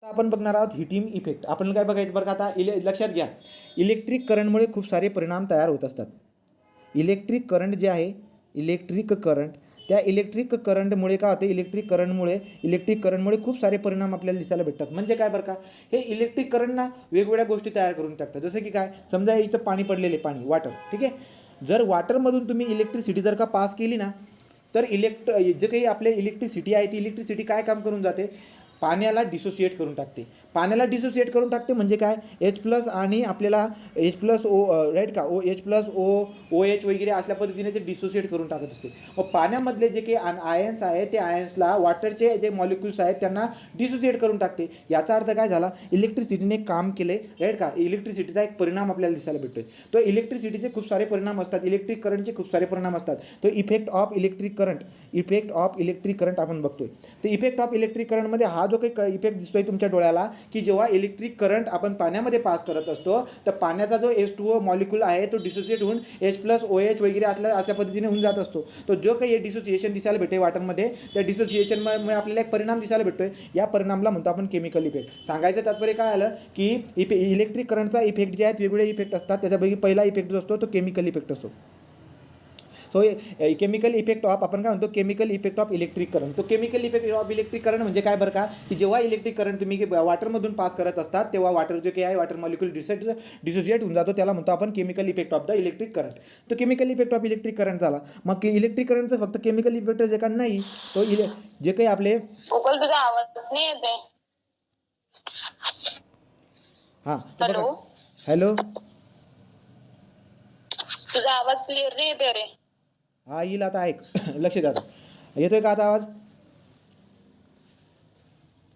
आपण बघणार आहोत हीटिंग इफेक्ट. आपण काय बघायचं बरं का आता लक्षात घ्या, इलेक्ट्रिक करंटमुळे खूप सारे परिणाम तयार होत असतात. इलेक्ट्रिक करंट जे आहे, इलेक्ट्रिक करंट, त्या इलेक्ट्रिक करंटमुळे काय होतं, इलेक्ट्रिक करंटमुळे खूप सारे परिणाम आपल्याला दिसायला भेटतात. म्हणजे काय बरं का, हे इलेक्ट्रिक करंट ना वेगवेगळ्या गोष्टी तयार करून टाकतात. जसं की काय, समजा इथं पाणी पडलेले, पाणी वॉटर, ठीक आहे. जर वॉटरमधून तुम्ही इलेक्ट्रिसिटी जर का पास केली ना, तर जे काही आपले इलेक्ट्रिसिटी आहे ती इलेक्ट्रिसिटी काय काम करून जाते, पाण्याला डिसोसिएट करून टाकते. पाण्याला डिसोसिएट करून टाकते म्हणजे काय, H प्लस आणि आपल्याला H+O राईट का, H+O OH वगैरे असल्या पद्धतीने ते डिसोसिएट करून टाकत असते. मग पाण्यामधले जे काही आयन्स आहेत ते आयन्सला वॉटरचे जे मॉलिक्युल्स आहेत त्यांना डिसोसिएट करून टाकते. याचा अर्थ काय झाला, इलेक्ट्रिसिटीने काम केले, राईट का. इलेक्ट्रिसिटीचा एक परिणाम आपल्याला दिसायला भेटतोय. तो इलेक्ट्रिसिटीचे खूप सारे परिणाम असतात, इलेक्ट्रिक करंटचे खूप सारे परिणाम असतात. तो इफेक्ट ऑफ इलेक्ट्रिक करंट आपण बघतोय. तर इफेक्ट ऑफ इलेक्ट्रिक करंटमध्ये हा जो काही इफेक्ट दिसतोय तुमच्या डोळ्याला, की जेव्हा इलेक्ट्रिक करंट आपण पाण्यामध्ये पास करत असतो तर पाण्याचा जो H2O मॉलिक्यूल आहे तो डिसोसिएट होऊन H+OH वगैरे अशा पद्धतीने होऊन जात असतो. तो जो काही डिसोसिएशन दिसायला भेटते वाटरमध्ये, त्या डिसोसिएशनमुळे आपल्याला एक परिणाम दिसायला भेटतोय. या परिणामाला म्हणतो आपण केमिकल इफेक्ट. सांगायचं तात्पर्य काय आलं, की इलेक्ट्रिक करंटचा इफेक्ट जे आहेत वेगवेगळे इफेक्ट असतात. त्याच्यापैकी पहिला इफेक्ट जो असतो तो केमिकल इफेक्ट असतो. सो केमिकल इफेक्ट ऑफ आपण काय म्हणतो, chemical effect of electric current. तो chemical effect of electric current म्हणजे काय बरं का, की जेव्हा इलेक्ट्रिक करंट तुम्ही वॉटरमधून पास करत असतात तेव्हा वॉटर जे काही आहे वॉटर मॉलिक्यूल डिसोसिएट होऊन जातो. त्याला म्हणतो आपण chemical effect of the electric current. तो chemical effect of electric current झाला. मग इलेक्ट्रिक करंटचं फक्त केमिकल इफेक्ट जे का नाही, तो जे काही आपले तुझा आवाज नाही येते. हां हॅलो, हॅलो, तुझा आवाज क्लिअर नाही येते रे. हा येईल आता, ऐक लक्ष द्या. आता येतोय का आता आवाज?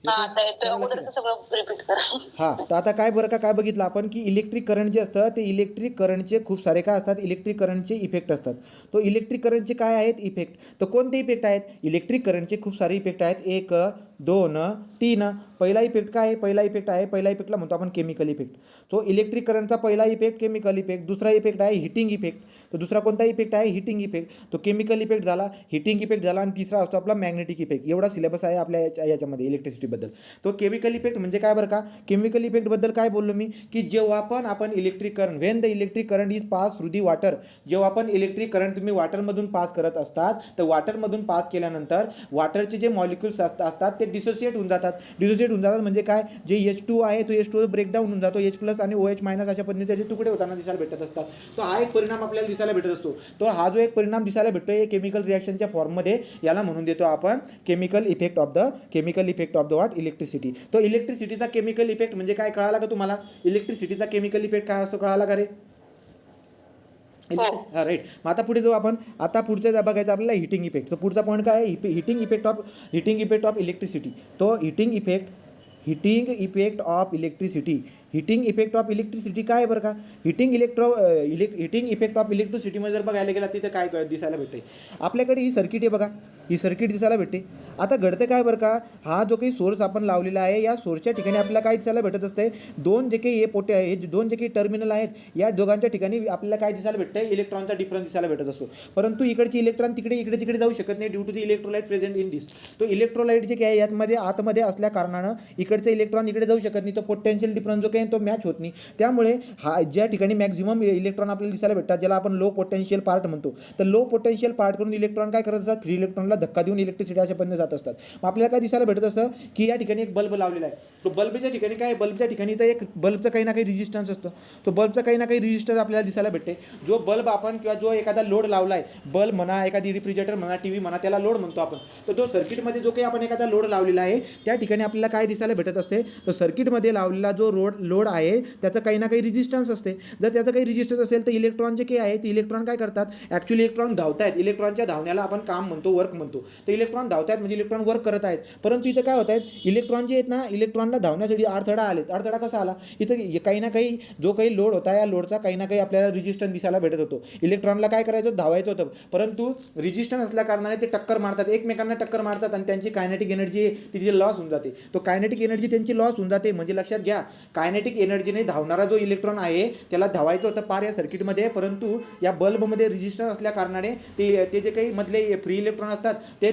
आता येतोय. अगोदरचं सगळं रिपीट कर. हां, तर आता काय बरं का, काय बघितलं आपण, की इलेक्ट्रिक करंट जे असतं ते इलेक्ट्रिक करंटचे खूप सारे काय असतात, इलेक्ट्रिक करंटचे इफेक्ट असतात. तो इलेक्ट्रिक करंटचे काय आहेत इफेक्ट, तर कोणते इफेक्ट आहेत, इलेक्ट्रिक करंटचे खूप सारे इफेक्ट आहेत. 1 2 3. पहिला इफेक्ट काय आहे, पहिला इफेक्टला म्हणतो आपण केमिकल इफेक्ट. तो इलेक्ट्रिक करंटचा पहिला इफेक्ट केमिकल इफेक्ट. दुसरा इफेक्ट आहे हिटिंग इफेक्ट. तर दुसरा कोणता इफेक्ट आहे, हिटिंग इफेक्ट. तो केमिकल इफेक्ट झाला, हिटिंग इफेक्ट झाला, आणि तिसरा असतो आपला मॅग्नेटिक इफेक्ट. एवढा सिलेबस आहे आपल्या याच्यामध्ये इलेक्ट्रिसिटीबद्दल. तो केमिकल इफेक्ट म्हणजे काय बरं का, केमिकल इफेक्टबद्दल काय बोललो मी, की जेव्हा पण आपण electric current, when the electric current is pass through the water, जेव्हा आपण इलेक्ट्रिक करंट तुम्ही वॉटरमधून पास करत असतात तर वॉटरमधून पास केल्यानंतर वॉटरचे जे मॉलिक्युल्स असतात ते डिसोसिएट होऊन जातात. म्हणजे काय, जे H2 आहे तो H2 ब्रेकडाऊन होऊन जातो, H+ आणि OH- अशा पद्धतीने त्याचे तुकडे होताना दिसायला भेटत असतात. तो हा एक परिणाम आपल्याला दिसायला भेटत असतो. तो हा जो एक परिणाम दिसायला भेटतो केमिकल रिॲक्शनच्या फॉर्ममध्ये, याला म्हणून देतो आपण chemical effect of the what, electricity. तो इलेक्ट्रिसिटीचा केमिकल इफेक्ट म्हणजे काय कळाला का तुम्हाला, इलेक्ट्रिसिटीचा केमिकल इफेक्ट काय असतो कळाला का रे? हां राईट. मग आता पुढे जाऊ आपण. आता पुढचं बघायचं आपल्याला हिटिंग इफेक्ट. तो पुढचा पॉईंट काय आहे, हिटिंग इफेक्ट ऑफ इलेक्ट्रिसिटी. तो हिटिंग इफेक्ट ऑफ इलेक्ट्रिसिटी काय आहे बरं का, हिटिंग इफेक्ट ऑफ इलेक्ट्रिसिटीमध्ये जर बघायला गेला तिथं काय दिसायला भेटते, आपल्याकडे ही सर्किट आहे बघा, ही सर्किट दिसायला भेटते. आता घडतं काय बरं का, हा जो काही सोर्स आपण लावलेला आहे या सोर्सच्या ठिकाणी आपल्याला काय दिसायला भेटत असते, दोन जे काही टर्मिनल आहेत या दोघांच्या ठिकाणी आपल्याला काय दिसायला भेटतं, इलेक्ट्रॉनचा डिफरन्स दिसायला भेटत असतो. परंतु इकडचे इलेक्ट्रॉन इकडे तिकडे जाऊ शकत नाही due to the electrolyte present in this. तो इलेक्ट्रोलाइट जे काय यामध्ये आतमध्ये असल्या कारणानं इकडचे इलेक्ट्रॉन इकडे जाऊ शकत नाही. तो पोटेन्शियल डिफरन्स जो काही तो मॅच होत नाही. त्यामुळे हा ज्या ठिकाणी मॅक्झिमम इलेक्ट्रॉन आपल्याला दिसायला भेटतात, ज्याला आपण लो पोटेन्शियल पार्ट म्हणतो, तर लो पोटेन्शियल पार्ट करून इलेक्ट्रॉन काय करत असतात, फ्री इलेक्ट्रॉनला धक्का देऊन इलेक्ट्रिसिटी अशा पद्धतीने जात असतात. मग आपल्याला काय दिसायला भेटत असतं, की या ठिकाणी एक बल्ब लावलेला आहे. तो बल्बच्या ठिकाणी काय, बल्बच्या ठिकाणी तर एक बल्बचं काही ना काही रेजिस्टन्स असतं. तो बल्बचा काही ना काही रेजिस्टन्स आपल्याला दिसायला भेटते. जो बल्ब आपण किंवा जो एखादा लोड लावला आहे, बल्ब म्हणा, एखादी रेफ्रिजरेटर म्हणा, टी व्ही म्हणा, त्याला लोड म्हणतो आपण. तर तो सर्किटमध्ये जो काही आपण एखादा लोड लावलेला आहे त्या ठिकाणी आपल्याला काय दिसायला भेटत असते, तर सर्किटमध्ये लावलेला जो लोड आहे त्याचं काही ना काही रेजिस्टन्स असते. जर त्याचं काही रेजिस्टन्स असेल तर इलेक्ट्रॉन जे काही आहे ते इलेक्ट्रॉन काय करतात, ॲक्च्युली इलेक्ट्रॉन धावतायत. इलेक्ट्रॉनच्या धावण्याला आपण काम म्हणतो, वर्क म्हणतो. तर इलेक्ट्रॉन धावतायत म्हणजे इलेक्ट्रॉन वर्क करत आहेत. परंतु इथं काय होत आहेत, इलेक्ट्रॉन जे आहेत ना, इलेक्ट्रॉनला धावण्यासाठी अडथळा आलेत. अडथळा कसा आला, इथं काही ना काही जो काही लोड होता या लोडचा काही ना काही आपल्याला रेजिस्टन्स दिसायला भेटत होतो. इलेक्ट्रॉनला काय करायचं, धावायचं होतं, परंतु रेजिस्टन्स असल्या कारणाने ते टक्कर मारतात, एकमेकांना टक्कर मारतात आणि त्यांची कायनेटिक एनर्जी तिथे लॉस होऊन जाते. तो कायनेटिक एनर्जी त्यांची लॉस होऊन जाते. म्हणजे लक्षात घ्या, कायनेटिक एनर्जीने धावणारा जो इलेक्ट्रॉन आहे त्याला धावायचं होतं पार या सर्किटमध्ये, परंतु या बल्बमध्ये रेजिस्टन्स असल्या कारणाने ते जे काही मधले फ्री इलेक्ट्रॉन असतात ते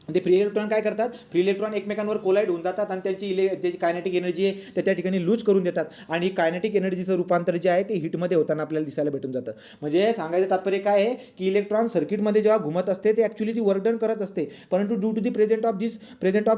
ते फ्री इलेक्ट्रॉन काय करतात, फ्री इलेक्ट्रॉन एकमेकांवर कोलाईड होऊन जातात आणि त्याची कायनेटिक एनर्जी आहे तर त्या ठिकाणी लूज करून देतात आणि ही कायनेटिक एनर्जीचं रूपांतर जे आहे ते हीटमध्ये होताना आपल्याला दिसायला भेटून जातं. म्हणजे सांगायचं तात्पर्य काय आहे की इलेक्ट्रॉन सर्किटमध्ये जेव्हा घुमत असते ते ॲक्च्युली ती वर्क डन करत असते, परंतु due to the present of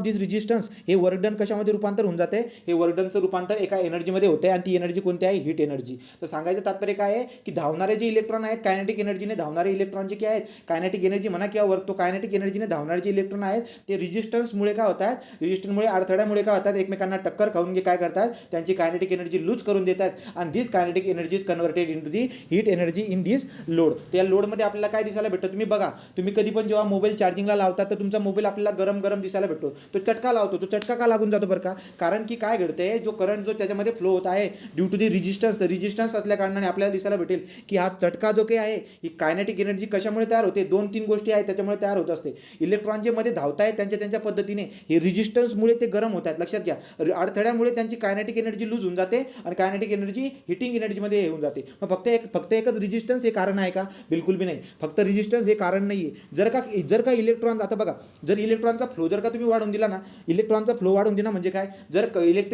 this resistance हे वर्क डन कशामध्ये रूपांतर होऊन जाते, हे वर्क डनचं रूपांतर एका एनर्जीमध्ये होते आणि ती एनर्जी कोणती आहे, हीट एनर्जी. तर सांगायचं तात्पर्य काय आहे की धावणारे जे इलेक्ट्रॉन आहेत कायनेटिक एनर्जीने धावणारे इलेक्ट्रॉन जे काय आहेत, कायनेटिक एनर्जी म्हणा किंवा वर्क, तो कायनेटिक एनर्जीने धावणारे जे इलेक्ट्रॉन आहेत ते रेजिस्टन्समुळे काय होतात, रेजिस्टन्समुळे अडथळ्यामुळे काय होतात, एकमेकांना टक्कर खाऊन काय करतात, त्यांची कायनेटिक एनर्जी लूज करून देतात आणि this kinetic energy is converted into the heat energy in this load. त्या लोडमध्ये आपल्याला काय दिसायला भेटतं, तुम्ही बघा, तुम्ही कधी पण जेव्हा मोबाईल चार्जिंगला लावता तर तुमचा मोबाईल आपल्याला गरम गरम दिसायला भेटतो, तो चटका लावतो, तो चटका का लागून जातो बरं का, कारण की काय घडते, जो करंट जो त्याच्यामध्ये फ्लो होत आहे ड्यू टू दी रेजिस्टन्स असल्या कारणाने आपल्याला दिसायला भेटेल की हा चटका जो काही आहे ही कायनेटिक एनर्जी कशामुळे तयार होते, 2-3 गोष्टी आहेत त्याच्यामुळे तयार होत असते. इलेक्ट्रॉन जे मध्ये धावत आहेत त्यांच्या पद्धतीने हे रेजिस्टन्समुळे ते गरम होत आहेत, लक्षात घ्या. अडथळ्यामुळे त्यांची कायनेटिक एनर्जी लूज होऊन जाते आणि कायनेटिक एनर्जी हिटिंग एनर्जीमध्ये येऊन जाते. मग फक्त एकच रेजिस्टन्स हे कारण आहे का, बिलकुल बी नाही. फक्त रेजिस्टन्स हे कारण नाही आहे. जर का इलेक्ट्रॉन, आता बघा, जर इलेक्ट्रॉनचा फ्लो जर का तुम्ही वाढवून दिला ना, इलेक्ट्रॉनचा फ्लो वाढवून दिला म्हणजे काय, जर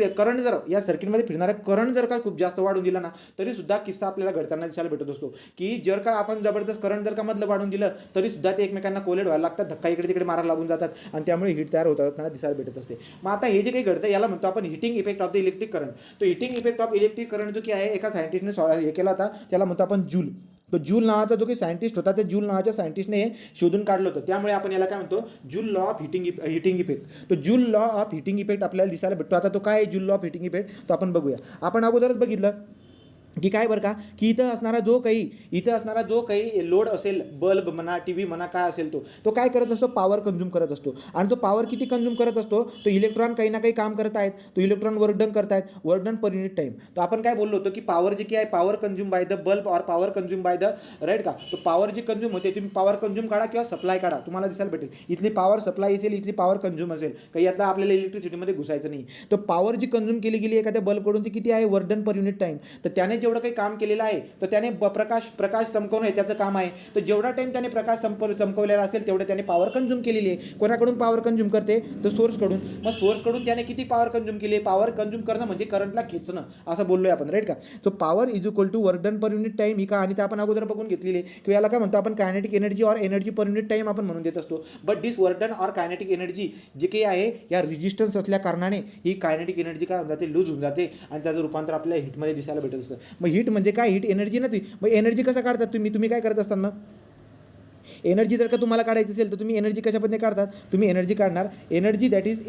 करंट जर या सर्किटमध्ये फिरणारा करंट जर का खूप जास्त वाढून दिला ना, तरी सुद्धा किस्सा आपल्याला घडताना दिसायला भेटत असतो की जर का आपण जबरदस्त करंट जर का मधलं वाढून दिलं तरी सुद्धा ते एकमेकांना कोलेट व्हायला लागतात, धक्का इकडे तिकडे मारायला लागून जातात आणि त्यामुळे हीट तयार होताना दिसायला भेटत असते. मग आता हे जे काही घडतं याला म्हणतो आपण heating effect of the electric current. तो heating effect of electric current जो की आहे एका सायंटिस्टने हे केला होता, त्याला म्हणतो आपण जूल. तो जूल नावाचा जो काही सायंटिस्ट होता, त्या जूल नावाच्या सायंटिस्टने हे शोधून काढलं होतं, त्यामुळे आपण याला काय म्हणतो, Joule law of heating effect. तो Joule law of heating effect आपल्याला दिसायला भेटतो. आता तो काय आहे Joule law of heating effect, तो आपण बघूया. आपण अगोदरच बघितलं की काय बरं का, की इथं असणारा जो काही लोड असेल, बल्ब म्हणा, टी व्ही म्हणा, काय असेल तो काय करत असतो, पॉवर कंझ्युम करत असतो. आणि तो पॉवर किती कंझ्युम करत असतो, तो इलेक्ट्रॉन काही ना काही काम करत आहेत, तो इलेक्ट्रॉन वर्क डन करत आहेत, work done per unit time. तर आपण काय बोललो होतो की पॉवर जे की आहे, power consume by the bulb और power consume by the right का, तो पॉवर जी कंझ्युम होते, तुम्ही पॉवर कंझ्युम काढा किंवा सप्लाय काढा, तुम्हाला दिसायला भेटेल इथली पॉवर सप्लाय असेल, इथली पॉवर कंझ्युम असेल, काही यातला आपल्याला इलेक्ट्रिसिटीमध्ये घुसायचं नाही. तर पॉवर जी कंझ्युम केली गेली एखाद्या बल्बकडून ती किती आहे, work done per unit time. तर त्याने जेवढं काही काम केलेलं आहे तर त्याने प्रकाश चमकवणं हे त्याचं काम आहे. तर जेवढा टाईम त्याने प्रकाश चमकवलेला असेल तेवढं त्याने पॉवर कंझ्युम केलेली आहे. कोणाकडून पॉवर कंझ्युम करते, तर सोर्सकडून. मग सोर्सकडून त्याने किती पॉवर कंझ्युम केली, पॉवर कंझ्युम करणं म्हणजे करंटला खेचणं असं बोललोय आपण, राईट का. So power is equal to work done per unit time ही कहाणी तर आपण अगोदर बघून घेतलेली आहे, किंवा याला काय म्हणतो आपण, कायनेटिक एनर्जी और एनर्जी पर युनिट टाईम आपण म्हणून देत असतो. बट दिस वर्क डन और कायनेटिक एनर्जी जे काही आहे या रेजिस्टन्स असल्या कारणाने ही कायनेटिक एनर्जी काय होऊन जाते, लूज होऊन जाते आणि त्याचं रूपांतर आपल्याला हीटमध्ये दिसायला भेटत असतं. मग हीट म्हणजे काय, हीट एनर्जी ना ती. मग एनर्जी कसं काढतात तुम्ही काय करत असताना, एनर्जी जर का तुम्हाला काढायची असेल तर तुम्ही एनर्जी कशामध्ये काढतात, तुम्ही एनर्जी काढणार energy that is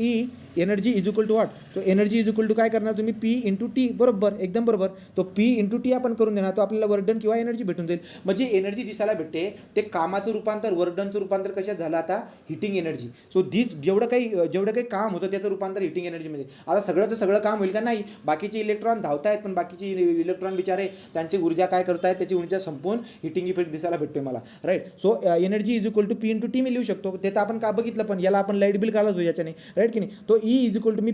energy is equal to what, तो एनर्जी इज इक्वल टू काय करणार तुम्ही, पी इंटू टी. बरोबर, एकदम बरोबर. तो पी इंटू टी आपण करून देणार, तो आपल्याला वर्कडन किंवा एनर्जी भेटून जाईल. म्हणजे एनर्जी दिसायला भेटते ते कामाचं रूपांतर, वर्कडनचं रूपांतर कशात झालं आता, हिटिंग एनर्जी. सो जेवढं काही काम होतं त्याचं रूपांतर हिटिंग एनर्जीमध्ये. आता सगळं काम होईल का, नाही. बाकीचे इलेक्ट्रॉन धावत आहेत पण बाकीचे इलेक्ट्रॉन बिचारे त्यांची ऊर्जा काय करत आहेत, त्याची ऊर्जा संपून हिटिंग इफेक्ट दिसायला भेटतोय मला, right. So energy is equal to P into T मी लिहू शकतो. ते तर आपण का बघितलं, पण याला आपण लाईट बिल काढतो याच्याने, राईट की नाही. तो ई इज इक्वल टू मी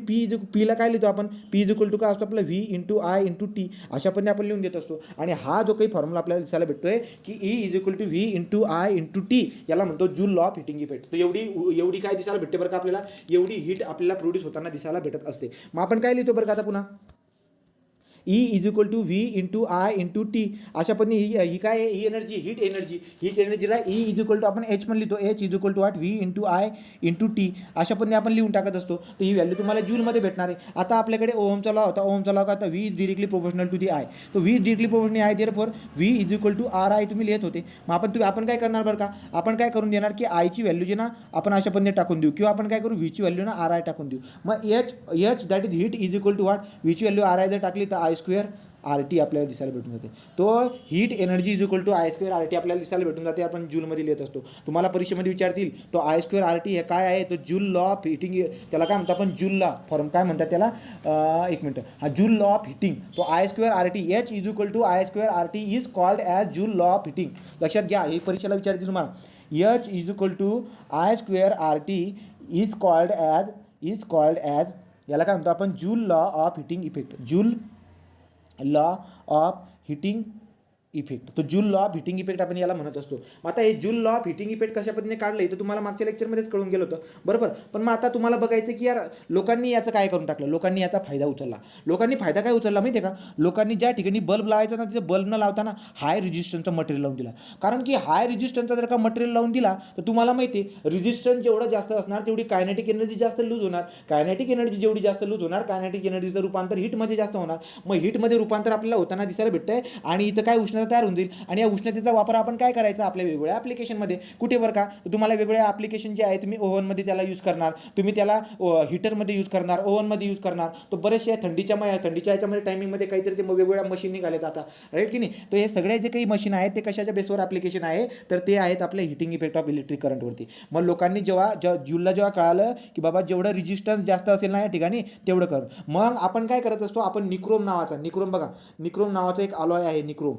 पीला काय लिहितो आपण, पी इज इक्वल टू काय असतो आपला, V into I into T अशा पद्धतीने आपण लिहून देत असतो. आणि हा जो काही फॉर्म्युला आपल्याला दिसायला भेटतोय की E is equal to V into I into T, याला म्हणतो Joule law of heating effect. तर एवढी काय दिसायला भेटते बरं का आपल्याला, एवढी हीट आपल्याला प्रोड्यूस होताना दिसायला भेटत असते. मग आपण काय लिहितो बरं का आता पुन्हा, E is equal to V into I into T अशा पद्धतीने ही काय आहे, ही एनर्जी, हीट एनर्जीला ई इज इक्वल टू आपण एच पण लिहितो, H is equal to what, V into I into T अशा पद्धतीने आपण लिहून टाकत असतो. तर ही व्हॅल्यू तुम्हाला जूलमध्ये भेटणार आहे. आता आपल्याकडे ओहमचा लॉ होता, ओहमचा लॉ का आता V is directly proportional to the I. तो व्ही डिरेक्टली प्रोपोर्शनल आहे, therefore V is equal to R I तुम्ही लिहित होते. मग आपण काय करणार बरं का, आपण काय करून देणार की आयची व्हॅल्यू जी ना आपण अशा पद्धतीने टाकून देऊ, किंवा आपण काय करू, व्हीची व्हॅल्यू ना आर आय टाकून देऊ. मग H that is heat is equal to what, व्हीची व्हॅल्यू आर आय जर टाकली तर आय स्क्वेअर आर टी आपल्याला दिसायला भेटून जाते. तो heat energy is equal to I square R T आपल्याला दिसायला भेटून जाते. आपण जूलमध्ये लिहित असतो. तुम्हाला परीक्षेमध्ये विचारतील तो आय स्क्वेअर आर टी हे काय आहे, तो जूल लॉ ऑफ हिटिंग, त्याला काय म्हणतो आपण, जूल लॉ फॉर्म काय म्हणतात त्याला, एक मिनटं, हा जूल लॉ ऑफ हिटिंग. तो I square R T, H is equal to I square R T is called as Joule law of heating. लक्षात घ्या, ही परीक्षेला विचारतील तुम्हाला. H is equal to I square R T is called as याला काय म्हणतो आपण, Joule law of heating effect. Joule law of heating effect. तो Joule law of heating effect आपण याला म्हणत असतो. मग आता हे Joule law of heating effect कशा पद्धतीने काढलं तर तुम्हाला मागच्या लेक्चरमध्येच कळून गेलं होतं, बरोबर. पण मग आता तुम्हाला बघायचं की यार लोकांनी याचं काय करून टाकलं, लोकांनी याचा फायदा उचलला. लोकांनी फायदा काय उचलला माहिती आहे का, लोकांनी ज्या ठिकाणी बल्ब लावायचा ना तिथे बल्ब न लावताना हाय रेजिस्टन्सचं मटेरियल लावून दिला. कारण की हाय रेजिस्टन्सचा जर का मटेरियल लावून दिला तर तुम्हाला माहिती आहे रेजिस्टन्स जेवढं जास्त असणार तेवढी कायनेटिक एनर्जी जास्त लूज होणार. कायनेटिक एनर्जी जेवढी जास्त लूज होणार कायनेटिक एनर्जीचं रूपांतर हीटमध्ये जास्त होणार. मग हीटमध्ये रूपांतर आपल्याला होताना दिसायला भेटतंय आणि इथं काय उष्णता तयार होऊन जाईल आणि या उष्णतेचा वापर आपण काय करायचा आपल्या वेगवेगळ्या ॲप्लिकेशनमध्ये. कुठे बरं का, तर तुम्हाला वेगवेगळ्या ॲप्लिकेशन जे आहे तुम्ही ओव्हनमध्ये त्याला यूज करणार, तुम्ही त्याला हीटरमध्ये यूज करणार, ओव्हनमध्ये यूज करणार. तो बरेचसे थंडीच्या याच्यामध्ये टायमिंगमध्ये काहीतरी ते वेगवेगळ्या मशीन निघालेत आता, राईट की नाही. तर हे सगळे जे काही मशीन आहेत ते कशाच्या बेसवर ॲप्लिकेशन आहे तर ते आहेत आपल्या हिटिंग इफेक्ट ऑफ इलेक्ट्रिक करंटवरती. मग लोकांनी जूलला जेव्हा कळालं की बाबा जेवढं रेजिस्टन्स जास्त असेल ना या ठिकाणी तेवढं कर. मग आपण काय करत असतो, आपण निक्रोम बघा, निक्रोम नावाचा एक अलॉय आहे निक्रोम.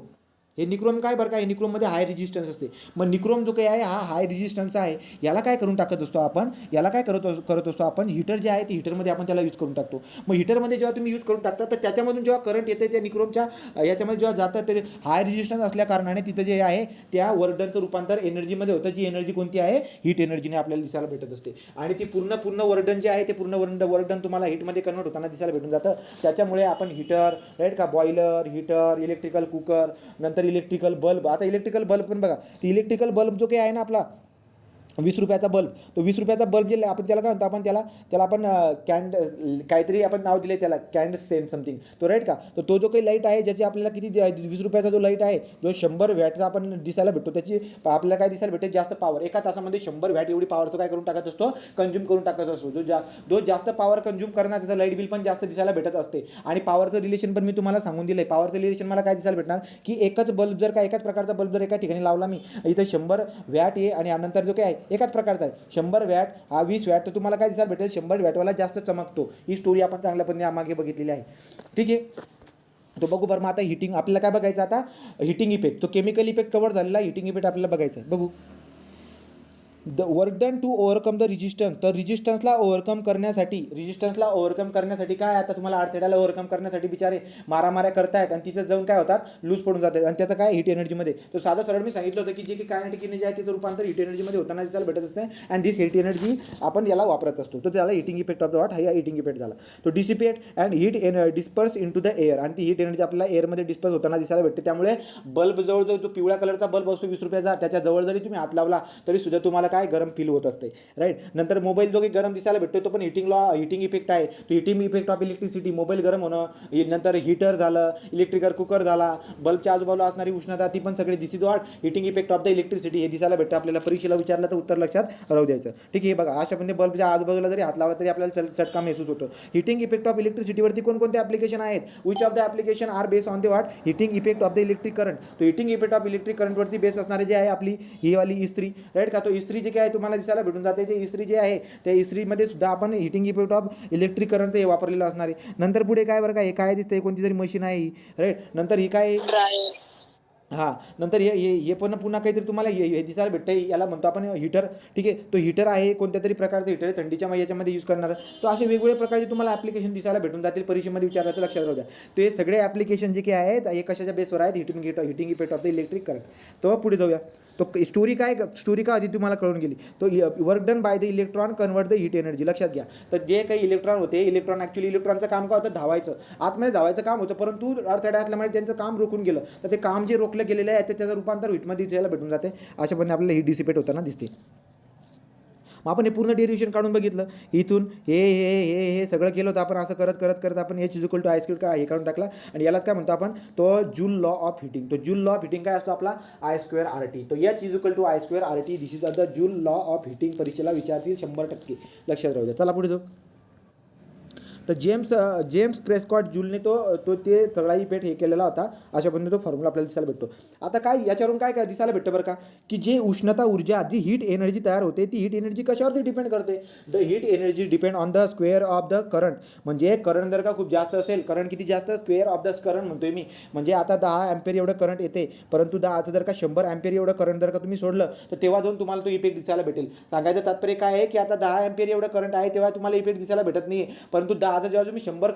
हे निक्रोम काय बरं का, हे निक्रोममध्ये हाय रेजिस्टन्स असते. मग निक्रोम जो काही आहे हा हाय रेजिस्टन्सचा आहे. याला काय करून टाकत असतो आपण, याला काय करत असतो आपण, हीटर जे आहे ते हीटरमध्ये आपण त्याला यूज करून टाकतो. मग हीटरमध्ये जेव्हा तुम्ही यूज करून टाकता तर त्याच्यामधून जेव्हा करंट येते त्या निक्रोमच्या याच्यामध्ये जेव्हा जातं तर हाय रेजिस्टन्स असल्या कारणाने तिथं जे आहे त्या वर्डनचं रूपांतर एनर्जीमध्ये होतं. जी एनर्जी कोणती आहे, हीट एनर्जीने आपल्याला दिसायला भेटत असते. आणि ती पूर्ण वर्डन जे आहे ते पूर्ण वर्डन तुम्हाला हीटमध्ये कन्वर्ट होताना दिसायला भेटून जातं. त्याच्यामुळे आपण हीटर, राईट का, बॉयलर, हीटर, इलेक्ट्रिकल कुकर, नंतर इलेक्ट्रिकल बल्ब. आता इलेक्ट्रिकल बल्ब पण बघा, ती इलेक्ट्रिकल बल्ब जो काही आहे ना आपला 20 रुपयाचा बल्ब, तो 20 रुपयाचा बल्ब जे आपण त्याला काय म्हणतो, आपण त्याला आपण काहीतरी आपण नाव दिले त्याला कॅन्ड सेंट समथिंग, तो राईट का. तर तो जो काही लाईट आहे ज्याची आपल्याला किती 20 रुपयाचा जो लाईट आहे जो 100 वॅटचा आपण दिसायला भेटतो, त्याची आपल्याला काय दिसायला भेटते, जास्त पॉवर. एका तासामध्ये 100 वॅट एवढी पॉवर तो काय करून टाकत असतो, कंझ्युम करून टाकत असतो. जो जास्त पॉवर कंझ्युम करणार त्याचं लाईट बिल पण जास्त दिसायला भेटत असते. आणि पॉवरचं रिलेशन पण मी तुम्हाला सांगून दिलं आहे. पॉवरचं रिलेशन मला काय दिसायला भेटणार की एकाच प्रकारचा बल्ब जर एका ठिकाणी लावला मी, इथं 100 वॅट आहे आणि नंतर जो काय आहे एकाच प्रकारचा आहे 100 वॅट हा 20 वॅट, तर तुम्हाला काय दिसायला भेटेल 100 वॅटवाला जास्त चमकतो. ही स्टोरी आपण चांगल्या पद्धतीने मागे बघितलेली आहे, ठीक आहे. तो बघू बरं. मग आता हिटिंग आपल्याला काय बघायचं, आता हिटिंग इफेक्ट, तो केमिकल इफेक्ट कव्हर झालेला हिटिंग इफेक्ट आपल्याला बघायचा आहे. बघू. The work done to overcome the resistance. तर रेजिस्टन्सला ओव्हरकम करण्यासाठी काय, आता तुम्हाला अडथळ्याला ओव्हरकम करण्यासाठी बिचारे मारामाऱ्या करतायत आणि तिथं जाऊन काय होतात, लूज पडून जातात आणि त्याचं काय हीट एनर्जीमध्ये. तर साधं सरळ मी सांगितलं होतं की जे काही कायनेटिक एनर्जी आहे त्याचं रूपांतर हीट एनर्जीमध्ये होताना दिसायला भेटत असते. आणि दिस हीट एनर्जी आपण याला वापरत असतो. तो त्याला heating effect of the what, हा हिटिंग इफेक्ट झाला. तो dissipate and heat disperse in to the air. आणि ती हीट एनर्जी आपल्याला एअरमध्ये डिस्पर्स होताना दिसायला भेटते. त्यामुळे बल्ब जवळ जो पिवळ्या कलरचा बल्ब असतो 20 रुपयाचा, त्याच्या जवळ जरी तुम्ही हात लावला तरी सुद्धा तुम्हाला काय गरम फील होत असते, राईट. नंतर मोबाईल जो काही गरम दिसायला भेटतो तो पण हिटिंग इफेक्ट आहे. तो heating effect of electricity, mobile गरम होणं, नंतर हीटर झालं, इलेक्ट्रिकल कुकर झाला, बल्बच्या आजूबाजूला असणारी उष्णता ती पण सगळी this is what heating effect of the electricity. हे दिसायला भेटतं आपल्याला. परीक्षेला विचारलं तर उत्तर लक्षात राहू द्यायचं, ठीक आहे. हे बघा अशा म्हणजे बल्बच्या आजूबाजूला जरी हात लावला तरी आपल्याला चटका महसूस होतो. हिटिंग इफेक्ट ऑफ इलेक्ट्रिसिटीवरती कोणकोणते ॲप्लिकेशन आहेत, which of the application are base on the what heating effect of the electric current. तो हिटिंग इफेक्ट ऑफ इलेक्ट्रिक करंटवरती बेस असणारे जे आहे आपली ही वाली इस्त्री, राईट का. तो इस्त्री जे काय तुम्हाला दिसायला भेटून जाते ते इस्त्री जे आहे त्या इस्त्रीमध्ये सुद्धा आपण heating effect of electric current हे वापरलेलं असणार आहे. नंतर पुढे काय बरं का, हे काय दिसतंय, कोणती तरी मशीन आहे, राईट. नंतर ही काय, हां, नंतर हे पण पुन्हा काहीतरी तुम्हाला हे दिसायला भेटतं, याला म्हणतो आपण हीटर, ठीक आहे. तो हीटर आहे कोणत्या तरी प्रकारचं हीटर आहे, थंडीच्या याच्यामध्ये यूज करणार. तर असे वेगवेगळ्या प्रकारचे तुम्हाला ॲप्लिकेशन दिसायला भेटून जातील. परीक्षेमध्ये विचारलं तर लक्षात राहू द्या. तर हे सगळे ॲप्लिकेशन जे काही आहेत हे कशाच्या बेसवर आहेत, heating effect of the electric current. तर पुढे जाऊया. तो स्टोरी का आधी तुम्हाला कळून गेली. तो work done by the electron convert the heat energy. लक्षात घ्या. तर जे काही इलेक्ट्रॉन होते, इलेक्ट्रॉनचं काम काय होतं, धावायचं, आतमध्ये धावायचं काम होतं, परंतु अडथळ्या असल्यामुळे त्यांचं काम रोखून गेलं. तर ते काम जे रोखलं गेलेलं आहे त्याचं रूपांतर हीटमध्ये दिसायला भेटून जाते. अशा पद्धतीने आपल्याला हीट डिसिपेट होताना दिसते. मग आपण हे पूर्ण डेरिव्हेशन काढून बघितलं. इथून हे सगळं केलं होतं आपण. असं करत आपण H is equal to I square का हे काढून टाकला. आणि यालाच काय म्हणतो आपण, तो जूल लॉ ऑफ हिटिंग. तो जूल लॉ ऑफ हिटिंग काय असतो आपला, आय स्क्वेअर आर टी. तो H is equal to I square R T. This is the Joule law of heating. परीक्षेला विचारतील 100%, लक्षात राहू द्या. चला पुढे जाऊ. तर जेम्स प्रेस्कॉट जूलने ते सगळा इफेक्ट हे केलेला होता. अशा पद्धतीने तो फॉर्म्युला आपल्याला दिसायला भेटतो. आता काय याच्यावरून काय दिसायला भेटतं बरं का, की जे उष्णता ऊर्जा जी हीट एनर्जी तयार होते ती हीट एनर्जी कशावरती डिपेंड करते. The heat energy depend on the square of the current. म्हणजे करंट जर का खूप जास्त असेल, करंट किती जास्त, स्क्वेअर ऑफ द करंट म्हणतोय मी. म्हणजे आता 10 अँपियर एवढं करंट येते, परंतु 10चं जर का 100 अँपियर एवढं करंट जर का तुम्ही सोडलं तर तेव्हा जाऊन तुम्हाला तो इफेक्ट दिसायला भेटेल. सांगायचं तात्पर्य काय आहे की आता 10 अँपियर एवढं करंट आहे तेव्हा तुम्हाला इफेक्ट दिसायला भेटत नाही, परंतु 10 आता जेव्हा तुम्ही 100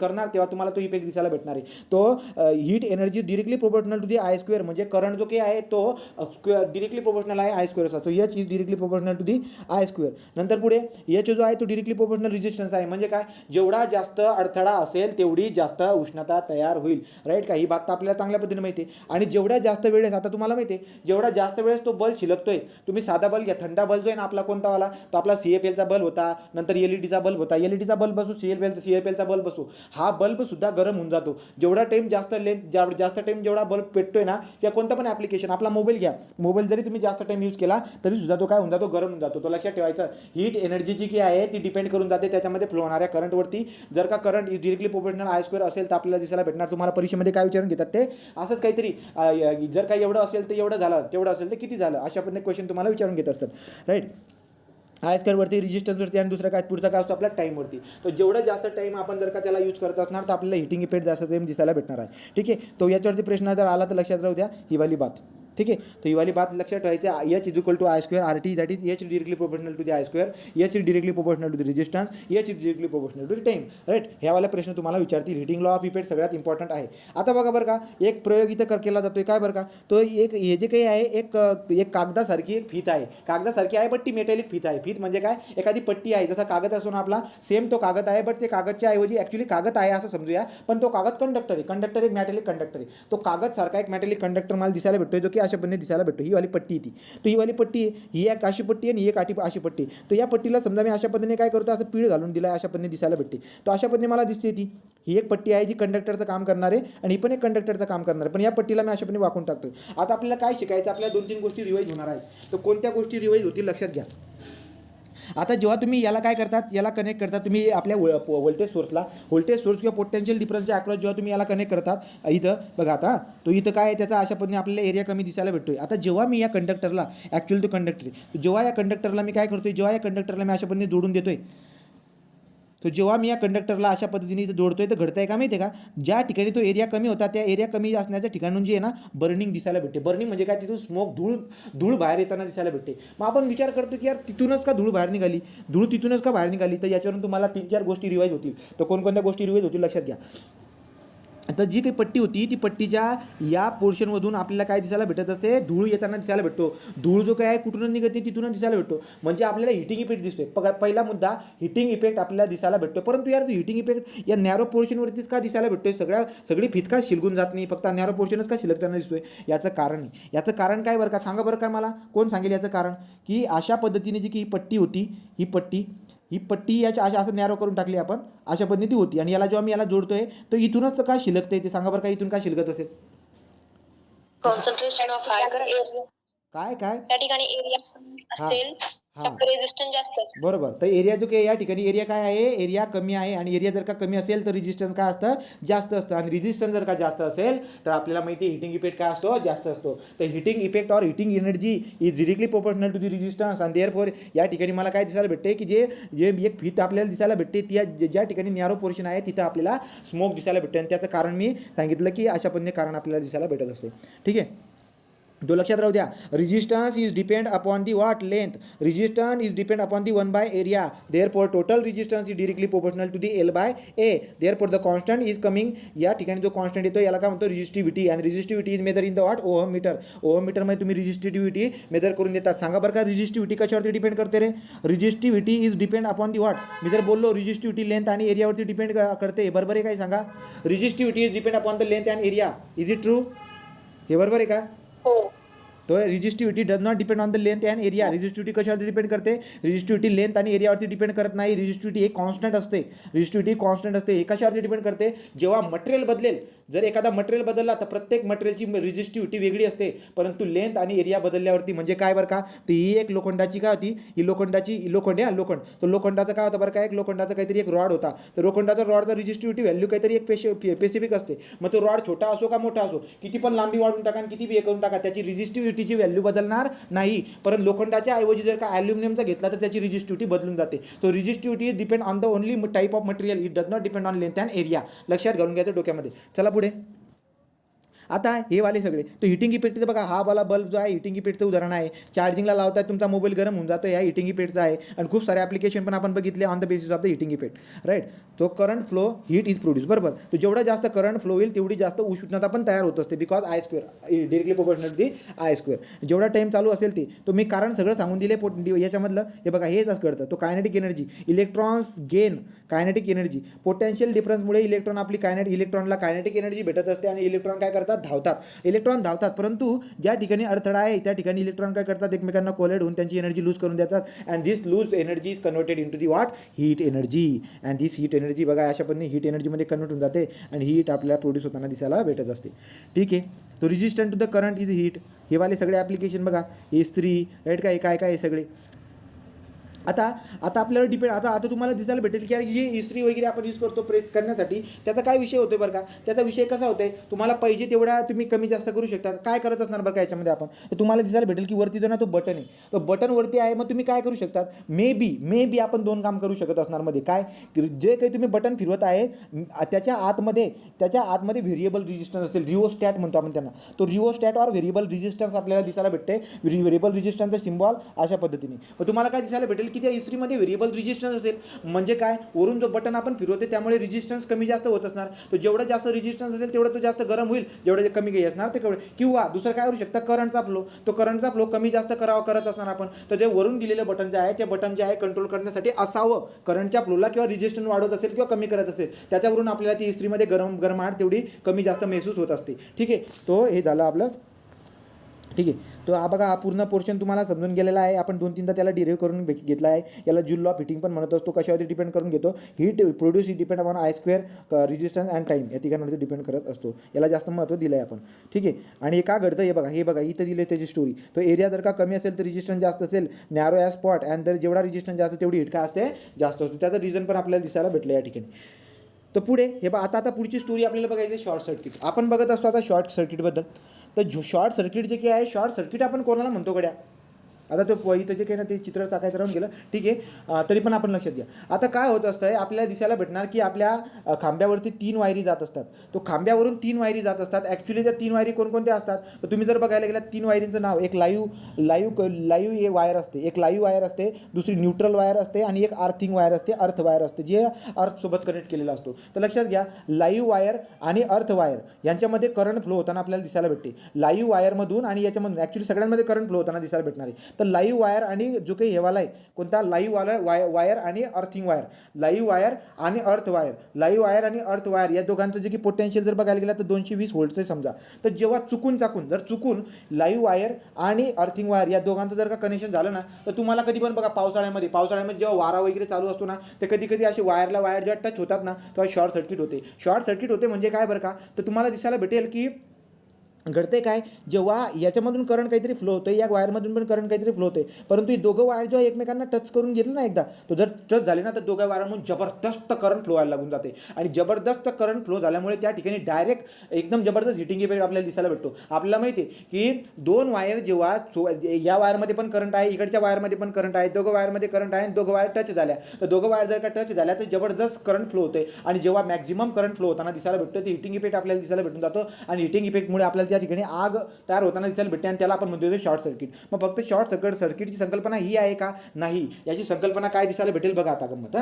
करणार तेव्हा तुम्हाला तो इफेक्ट दिसायला भेटणार आहे. तो heat energy directly proportional to the I square, म्हणजे करंट जो काही आहे तो डिरेक्टली प्रोपोर्शनल आहे आय स्क्वेअरचा. तो H is directly proportional to the I square. नंतर पुढे एच जो आहे तो डिरेक्टली प्रोपोर्शनल रेजिस्टन्स आहे, म्हणजे काय, जेवढा जास्त अडथळा असेल तेवढी जास्त उष्णता तयार होईल. राईट का, ही बात तर आपल्याला चांगल्या पद्धतीने माहिती आहे. आणि जेवढ्या जास्त वेळेस, आता तुम्हाला माहिती आहे, जेवढा जास्त वेळेस तो बल्ब शिलकतोय, तुम्ही साधा बल्ब घ्या, थंडा बल्ब जो आहे ना आपला कोणता वाला, तो आपला CFLचा बल्ब होता, नंतर LEDचा बल्ब होता, LEDचा बल्ब असो, CFLचा बल्ब असो, हा बल्ब सुद्धा गरम होऊन जातो. जेवढा टाईम जास्त टाईम जेवढा बल्ब पेटतोय ना, किंवा कोणतं पण ॲप्लिकेशन, आपला मोबाईल घ्या, मोबाईल जरी तुम्ही जास्त टाईम यूज केला तरी सुद्धा तो काय होऊन जातो, गरम होऊन जातो. तो लक्षात ठेवायचं. हीट एनर्जी जी की आहे ती डिपेंड करून जाते त्याच्यामध्ये फ्लो होणाऱ्या करंटवरती. जर का current is directly proportional I square असेल तर आपल्याला दिसायला भेटणार. तुम्हाला परीक्षेमध्ये काय विचारून घेतात ते असंच काहीतरी, जर काही एवढं असेल तर एवढं झालं, तेवढं असेल तर किती झालं, अशा पद्धतीने क्वेश्चन तुम्हाला विचारून घेत असतात. राईट, आय स्क्वेअरवरती, रेजिस्टन्सवरती, आणि दुसरा काय, पुढचा काय असतो आपला टाईमवरती. तो जेवढा जास्त टाईम आपण जर का त्याला यूज करत असणार तर आपल्याला हिटिंग इफेक्ट जास्त टाईम दिसायला भेटणार आहे. ठीक आहे, तो याच्यावरती प्रश्न जर आला तर लक्षात राहू द्या ही वाली बात. ठीक आहे, तो ही वाली बात लक्षात ठेवायची. H is equal to I square R T, that is H directly proportional to the I square, H is directly proportional to the resistance, H is directly proportional to the time. Right, ह्यावाला प्रश्न तुम्हाला विचारतील. Heating law of effect सगळ्यात important आहे. आता बघा बरं का, एक प्रयोग इथं केला जातोय, काय बरं का, तो एक हे जे काही आहे एक कागदासारखी एक फीत आहे, कागदासारखी आहे बट ती मेटॅलिक फीत आहे. फीत म्हणजे काय, एखादी पट्टी आहे, जसा कागद असतो ना आपला, सेम तो कागद आहे, बट ते कागदच्या ऐवजी ॲक्च्युली कागद आहे असं समजूया, पण तो कागद कंडक्टर आहे. कंडक्टर एक मॅटेलिक कंडक्टर आहे. तो कागद सारखा एक मॅटेलिक कंडक्टर मला दिसायला भेटतोय, जो की अशा पद्धतीने दिसायला भेटतो. ही वाली पट्टी ती, तो ही वाली पट्टी आहे, ही एक अशी पट्टी आणि एक अशी पट्टी. तो या पट्टीला समजा मी अशा पद्धतीने काय करतो, असं पीळ घालून दिला, अशा पद्धतीने दिसायला भेटते. तो अशा पद्धतीने मला दिसते ती, ही एक पट्टी आहे जी कंडक्टरचं काम करणार आहे आणि ही पण एक कंडक्टरचं काम करणार आहे, पण या पट्टीला मी अशा पद्धतीने वाकून टाकतोय. आता आपल्याला काय शिकायचं, आपल्याला 2-3 गोष्टी रिवाईज होणार आहेत. तर कोणत्या गोष्टी रिवाईज होतील लक्षात घ्या. आता जेव्हा तुम्ही याला काय करतात, याला कनेक्ट करतात तुम्ही आपल्या व्होल्टेज सोर्स किंवा पोटेन्शियल डिफरन्सच्या अक्रॉस जेव्हा तुम्ही याला कनेक्ट करतात, इथं बघा आता तो इथं काय आहे, त्याचा अशा पद्धतीने आपल्याला एरिया कमी दिसायला भेटतोय. आता जेव्हा मी या कंडक्टरला, ॲक्च्युअली तो कंडक्टर आहे, जेव्हा या कंडक्टरला मी काय करतोय, जेव्हा या कंडक्टरला मी अशा पद्धतीने जोडून देतोय, तो जेव्हा मी या कंडक्टरला अशा पद्धतीने इथं जोडतोय तर घडतंय का माहिती आहे का, ज्या ठिकाणी तो एरिया कमी होता त्या एरिया कमी असण्याच्या ठिकाणून जी आहे ना बर्निंग दिसायला भेटते. बर्निंग म्हणजे काय, तिथून स्मोक, धूळ बाहेर येताना दिसायला भेटते. मग आपण विचार करतो की यार तिथूनच का धूळ बाहेर निघाली, धूळ तिथूनच का बाहेर निघाली, तर याच्यावरून तुम्हाला 3-4 गोष्टी रिवाईज होतील. तर कोणकोणत्या गोष्टी रिवाईज होतील लक्षात घ्या. आता जी काही पट्टी होती ती पट्टीच्या या पोर्शनमधून आपल्याला काय दिसायला भेटत असते, धूळ येताना दिसायला भेटतो. धूळ जो काय आहे कुठून निघते तिथूनच दिसायला भेटतो, म्हणजे आपल्याला हिटिंग इफेक्ट दिसतोय. पहिला मुद्दा, हिटिंग इफेक्ट आपल्याला दिसायला भेटतो. परंतु यार हिटिंग इफेक्ट या नॅरो पोर्शनवरतीच का दिसायला भेटतोय, सगळी फित का शिलगून जात नाही, फक्त नॅरो पोर्शनच का शिलकताना दिसतोय, याचं कारण नाही. याचं कारण काय बरं का, सांगा बरं का मला, कोण सांगेल याचं कारण. की अशा पद्धतीने जी की ही पट्टी होती, ही पट्टी याच्या असं नॅरो करून टाकली आपण, अशा पद्धती होती, आणि याला जेव्हा मी याला जोडतोय तर इथूनच का शिलकतंय, ते सांगा बरं का, इथून का शिलकत असेल. कॉन्सन्ट्रेशन ऑफ हाय एरिया, काय त्या ठिकाणी एरिया असेल, रेजिस्टन्स जास्त असेल. बरोबर. तर एरिया जो काही या ठिकाणी एरिया काय आहे, एरिया कमी आहे, आणि एरिया जर का कमी असेल तर रेजिस्टन्स काय असतं, जास्त असतं, आणि रेजिस्टन्स जर का जास्त असेल तर आपल्याला माहिती आहे हिटिंग इफेक्ट काय असतो, जास्त असतो. तर heating effect or heating energy is directly proportional to the resistance, आणि देअरफॉर या ठिकाणी मला काय दिसायला भेटते की जे एक फीत आपल्याला दिसायला भेटते, ती ज्या ठिकाणी नॅरो पोर्शन आहे तिथं आपल्याला स्मोक दिसायला भेटते, आणि त्याचं कारण मी सांगितलं की अशा पद्धतीने कारण आपल्याला दिसायला भेटत असते. ठीक आहे, तो लक्षात राहू द्या. Resistance is depend upon the what, length. Resistance is depend upon the 1/area. Therefore total resistance is directly proportional to the L/A. Therefore the constant is coming, या ठिकाणी जो कॉन्स्टंट येतो याला काय म्हणतो, रेजिस्टिव्हिटी, आणि resistivity is measure in the what, ohm metre. Ohm मीटरमध्ये तुम्ही रेजिस्टिव्हिटी मेजर करून देतात. सांगा बरं का, रेजिस्टिव्हिटी कशावरती डिपेंड करते रे, resistivity is depend upon the what. मी जर बोललो रेजिस्टिव्हिटी लेंथ आणि एरियावरती डिपेंड करते, बरोबर आहे काय सांगा, resistivity is depend upon the length and area, is it true, हे बरोबर आहे का. हो. तो resistivity does not depend on the length and area. Resistivity कशावरती डिपेंड करते, रेजिस्टिव्हिटी लेंथ आणि एरियावरती डिपेंड करत नाही. रेजिस्टिव्हिटी एक कॉन्स्टंट असते, रेजिस्टिव्हिटी कॉन्स्टंट असते. हे कशावरती डिपेंड करते, जेव्हा मटेरियल बदलेल, जर एखादा मटेरियल बदलला तर प्रत्येक मटेरियलची रेजिस्टिव्हिटी वेगळी असते, परंतु लेंथ आणि एरिया बदलल्यावरती, म्हणजे काय बरं का, तर ही एक लोखंडाची काय होती, ही लोखंड तो लोखंडाचा काय होता बरं का, एक लोखंडाचा काहीतरी एक रॉड होता, तर लोखंडाचा रॉडचा रेजिस्टिव्हिटी व्हॅल्यू काहीतरी एक स्पेसिफिक असते. मग तो रॉड छोटा असो का मोठा असो, किती पण लांबी वाढून टाका आणि किती बी हे करून टाका, त्याची रेजिस्टिव्हिटीची व्हॅल्यू बदलणार नाही. परंतु लोखंडाच्या ऐवजी जर का ॲल्युमिनियमचा घेतला तर त्याची रेजिस्टिव्हिटी बदलून जाते. So resistivity depend on the only type of material, it does not depend on length and area. लक्षात घालून घ्यायचं डोक्यामध्ये. चला पुढे. आता हे वाले सगळे तो हिटिंग इफेक्टचं बघा, हा वाला बल्ब जो आहे हिटिंग इफेक्टचं उदाहरण आहे. चार्जिंगला लावताय तुमचा मोबाईल गरम होऊन जातो, ह्या हिटिंग इफेक्टचा आहे. आणि खूप सारे ॲप्लिकेशन पण आपण बघितले on the basis of the heating effect, right. तो current flow heat is produce, बरोबर. तो जेवढा जास्त करंट फ्लो होईल तेवढी जास्त उष्णता पण तयार होत असते, because I square directly proportional to I square. जेवढा टाईम चालू असेल ते तो मी कारण सगळं सांगून दिले याच्यामधलं. हे बघा हेच असं करतं, तो kinetic energy, electrons gain kinetic energy. Potential डिफरन्समुळे इलेक्ट्रॉनला कायनेटिक एनर्जी भेटत असते आणि इलेक्ट्रॉन काय करतात, धावतात. इलेक्ट्रॉन धावतात, परंतु ज्या ठिकाणी अडथळा आहे त्या ठिकाणी इलेक्ट्रॉन काय करतात, एकमेकांना कोलाइड होऊन त्यांची एनर्जी लूज करून देतात. And this lose energy is converted into the what, heat energy. And this heat energy बघा अशा पद्धतीने हीट एनर्जीमध्ये कन्वर्ट होऊन जाते आणि हीट आपल्याला प्रोड्यूस होताना दिसायला भेटत असते. ठीक आहे. तो resistant to the current is heat. हे वाले सगळे ॲप्लिकेशन बघा, इस्त्री, राईट, काय हे सगळे. आता आपल्याला डिपेंड, आता तुम्हाला दिसायला भेटेल की जी इस्त्री वगैरे आपण यूज करतो प्रेस करण्यासाठी, त्याचा काय विषय होतो बरं का. त्याचा विषय कसा होतोय, तुम्हाला पाहिजे तेवढा तुम्ही कमी जास्त करू शकता. काय करत असणार बरं का याच्यामध्ये आपण, तर तुम्हाला दिसायला भेटेल की वरती जो ना तो बटन आहे, तो बटन वरती आहे. मग तुम्ही काय करू शकतात, मे बी आपण 2 काम करू शकत असणार मध्ये. काय, जे काही तुम्ही बटन फिरवत आहे त्याच्या आतमध्ये व्हेरिएबल रेजिस्टन्स असेल, रिओस्टॅट म्हणतो आपण त्यांना. तो रिओस्टॅट और व्हेरिएबल रेजिस्टन्स आपल्याला दिसायला भेटते. व्हेरिएबल रेजिस्टन्सचा सिम्बॉल अशा पद्धतीने. मग तुम्हाला काय दिसायला भेटेल की त्या इस्त्रीमध्ये व्हेरिएबल रेजिस्टन्स असेल, म्हणजे काय, वरून जो बटन आपण फिरवते त्यामुळे रेजिस्टन्स कमी जास्त होत असणार. तो जेवढा जास्त रेजिस्टन्स असेल तेवढा तो जास्त गरम होईल, जेवढं कमी काही असणार ते कमी. किंवा दुसरं काय करू शकता, करंटचा फ्लो कमी जास्त करत असणार आपण. तर जे वरून दिलेलं बटन जे आहे ते बटन जे आहे कंट्रोल करण्यासाठी असावं. करंटच्या फ्लोला किंवा रेजिस्टन्स वाढवत असेल किंवा कमी करत असेल, त्याच्यावरून आपल्याला ती इस्त्रीमध्ये गरमाहट तेवढी कमी जास्त महसूस होत असते. ठीक आहे. तो हे झालं आपलं. ठीक आहे. तो हा बघा, हा पूर्ण पोर्शन तुम्हाला समजून गेलेला आहे. आपण 2-3दा त्याला डिराईव्ह करून घेतला आहे. याला जूल लॉ ऑफ हिटिंग पण म्हणत असतो. कशावरती डिपेंड करून घेतो, heat produce he depend upon I square, resistance and time, या ठिकाणावरती डिपेंड करत असतो. याला जास्त महत्त्व दिलं आहे आपण. ठीक आहे. आणि हे का घडतं हे बघा इथं दिलं त्याची स्टोरी. तो एरिया जर का कमी असेल तर रेजिस्टन्स जास्त असेल, नॅरो ॲज स्पॉट, अँड जर जेवढा रेजिस्टन्स जास्त तेवढी हिट काय असते, जास्त असतो. त्याचं रिझन पण आपल्याला दिसायला भेटलं या ठिकाणी. तर पुढे हे आता पुढची स्टोरी आपल्याला बघायची शॉर्ट सर्किट. आपण बघत असतो आता शॉर्ट सर्किटबद्दल. तर शॉर्ट सर्किट जे काही आहे, शॉर्ट सर्किट आपण कोणाला म्हणतो गड्या. आता तो इथं जे काही ना ते चित्र टाकायचं राहून गेलं. ठीक आहे. तरी पण आपण लक्षात घ्या. आता काय होत असतं आहे, आपल्याला दिसायला भेटणार की आपल्या खांब्यावरती 3 वायरी जात असतात. तो खांब्यावरून 3 वायरी जात असतात. ॲक्च्युली त्या 3 वायरी कोणकोणत्या असतात, तर तुम्ही जर बघायला गेलात 3 वायरींचं नाव, एक लाईव्ह वायर असते, एक लाईव्ह वायर असते, दुसरी न्यूट्रल वायर असते आणि एक अर्थिंग वायर असते, अर्थ वायर असते, जे अर्थसोबत कनेक्ट केलेला असतो. तर लक्षात घ्या, लाईव्ह वायर आणि अर्थ वायर यांच्यामध्ये करंट फ्लो होताना आपल्याला दिसायला भेटते. लाईव्ह वायरमधून आणि याच्यामधून ॲक्च्युली सगळ्यांमध्ये करंट फ्लो होताना दिसायला भेटणार आहे. तर लाईव्ह वायर आणि जो काही हेवाला आहे कोणता, लाईव्ह वायर आणि अर्थिंग वायर, लाईव्ह वायर आणि अर्थ वायर, या दोघांचं जे की पोटेन्शियल जर बघायला गेलं तर 220 व्होल्टचं समजा. तर जेव्हा चुकून लाईव्ह वायर आणि अर्थिंग वायर या दोघांचं जर का कनेक्शन झालं ना, तर तुम्हाला कधी पण बघा पावसाळ्यामध्ये जेव्हा वारा वगैरे चालू असतो ना, तर कधी असे वायर जेव्हा टच होतात ना, तेव्हा शॉर्ट सर्किट होते. म्हणजे काय बरं का, तर तुम्हाला दिसायला भेटेल की घडते काय, जेव्हा याच्यामधून करंट काहीतरी फ्लो होतं, या वायरमधून पण करंट काहीतरी फ्लो होते, परंतु हे दोघं वायर जेव्हा एकमेकांना टच करून घेतलं ना एकदा, तो जर टच झाले ना, तर दोघं वायरमधून जबरदस्त करंट फ्लो व्हायला लागून जाते. आणि जबरदस्त करंट फ्लो झाल्यामुळे त्या ठिकाणी डायरेक्ट एकदम जबरदस्त हिटिंग इफेक्ट आपल्याला दिसायला भेटतो. आपल्याला माहिती आहे की 2 वायर जेव्हा या वायरमध्ये पण करंट आहे, इकडच्या वायरमध्ये पण करंट आहे, दोघं वायरमध्ये करंट आहे आणि दोघं वायर टच झाल्या, तर दोघं वायर जर का टच झाल्या तर जबरदस्त करंट फ्लो होते. आणि जेव्हा मॅक्झिमम करंट फ्लो होताना दिसायला भेटतो, ते हिटिंग इफेक्ट आपल्याला दिसायला भेटून जातो. आणि हिटिंग इफेक्टमुळे आपल्याला त्या ठिकाणी आग तयार होताना दिसायला भेटते आणि त्याला आपण म्हणतो शॉर्ट सर्किट. मग फक्त शॉर्ट सर्किटची संकल्पना ही आहे का, नाही. याची संकल्पना काय दिसायला भेटेल बघा आता गंमत.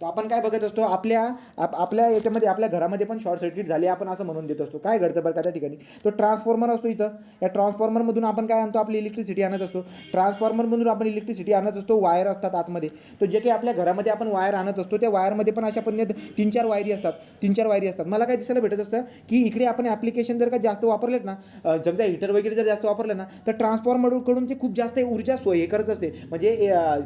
तर आपण काय बघत असतो, आपल्या याच्यामध्ये आपल्या घरामध्ये पण शॉर्ट सर्किट झाले आपण असं म्हणून देत असतो. काय घडतं बरं का त्या ठिकाणी, तो ट्रान्सफॉर्मर असतो इथं, या ट्रान्सफॉर्मरमधून आपण काय आणतो, आपली इलेक्ट्रिसिटी आणत असतो. ट्रान्सफॉर्मरमधून आपण इलेक्ट्रिसिटी आणत असतो, वायर असतात आतमध्ये. तो जे काही आपल्या घरामध्ये आपण वायर आणत असतो, त्या वायरमध्ये पण अशा पद्धतीने 3-4 वायरी असतात. मला काय दिसायला भेटत असतं की इकडे आपण ॲप्लिकेशन जर का जास्त वापरलेत ना, समजा हीटर वगैरे जर जास्त वापरलं ना, तर ट्रान्सफॉर्मरकडून ते खूप जास्त ऊर्जा हे करत असते, म्हणजे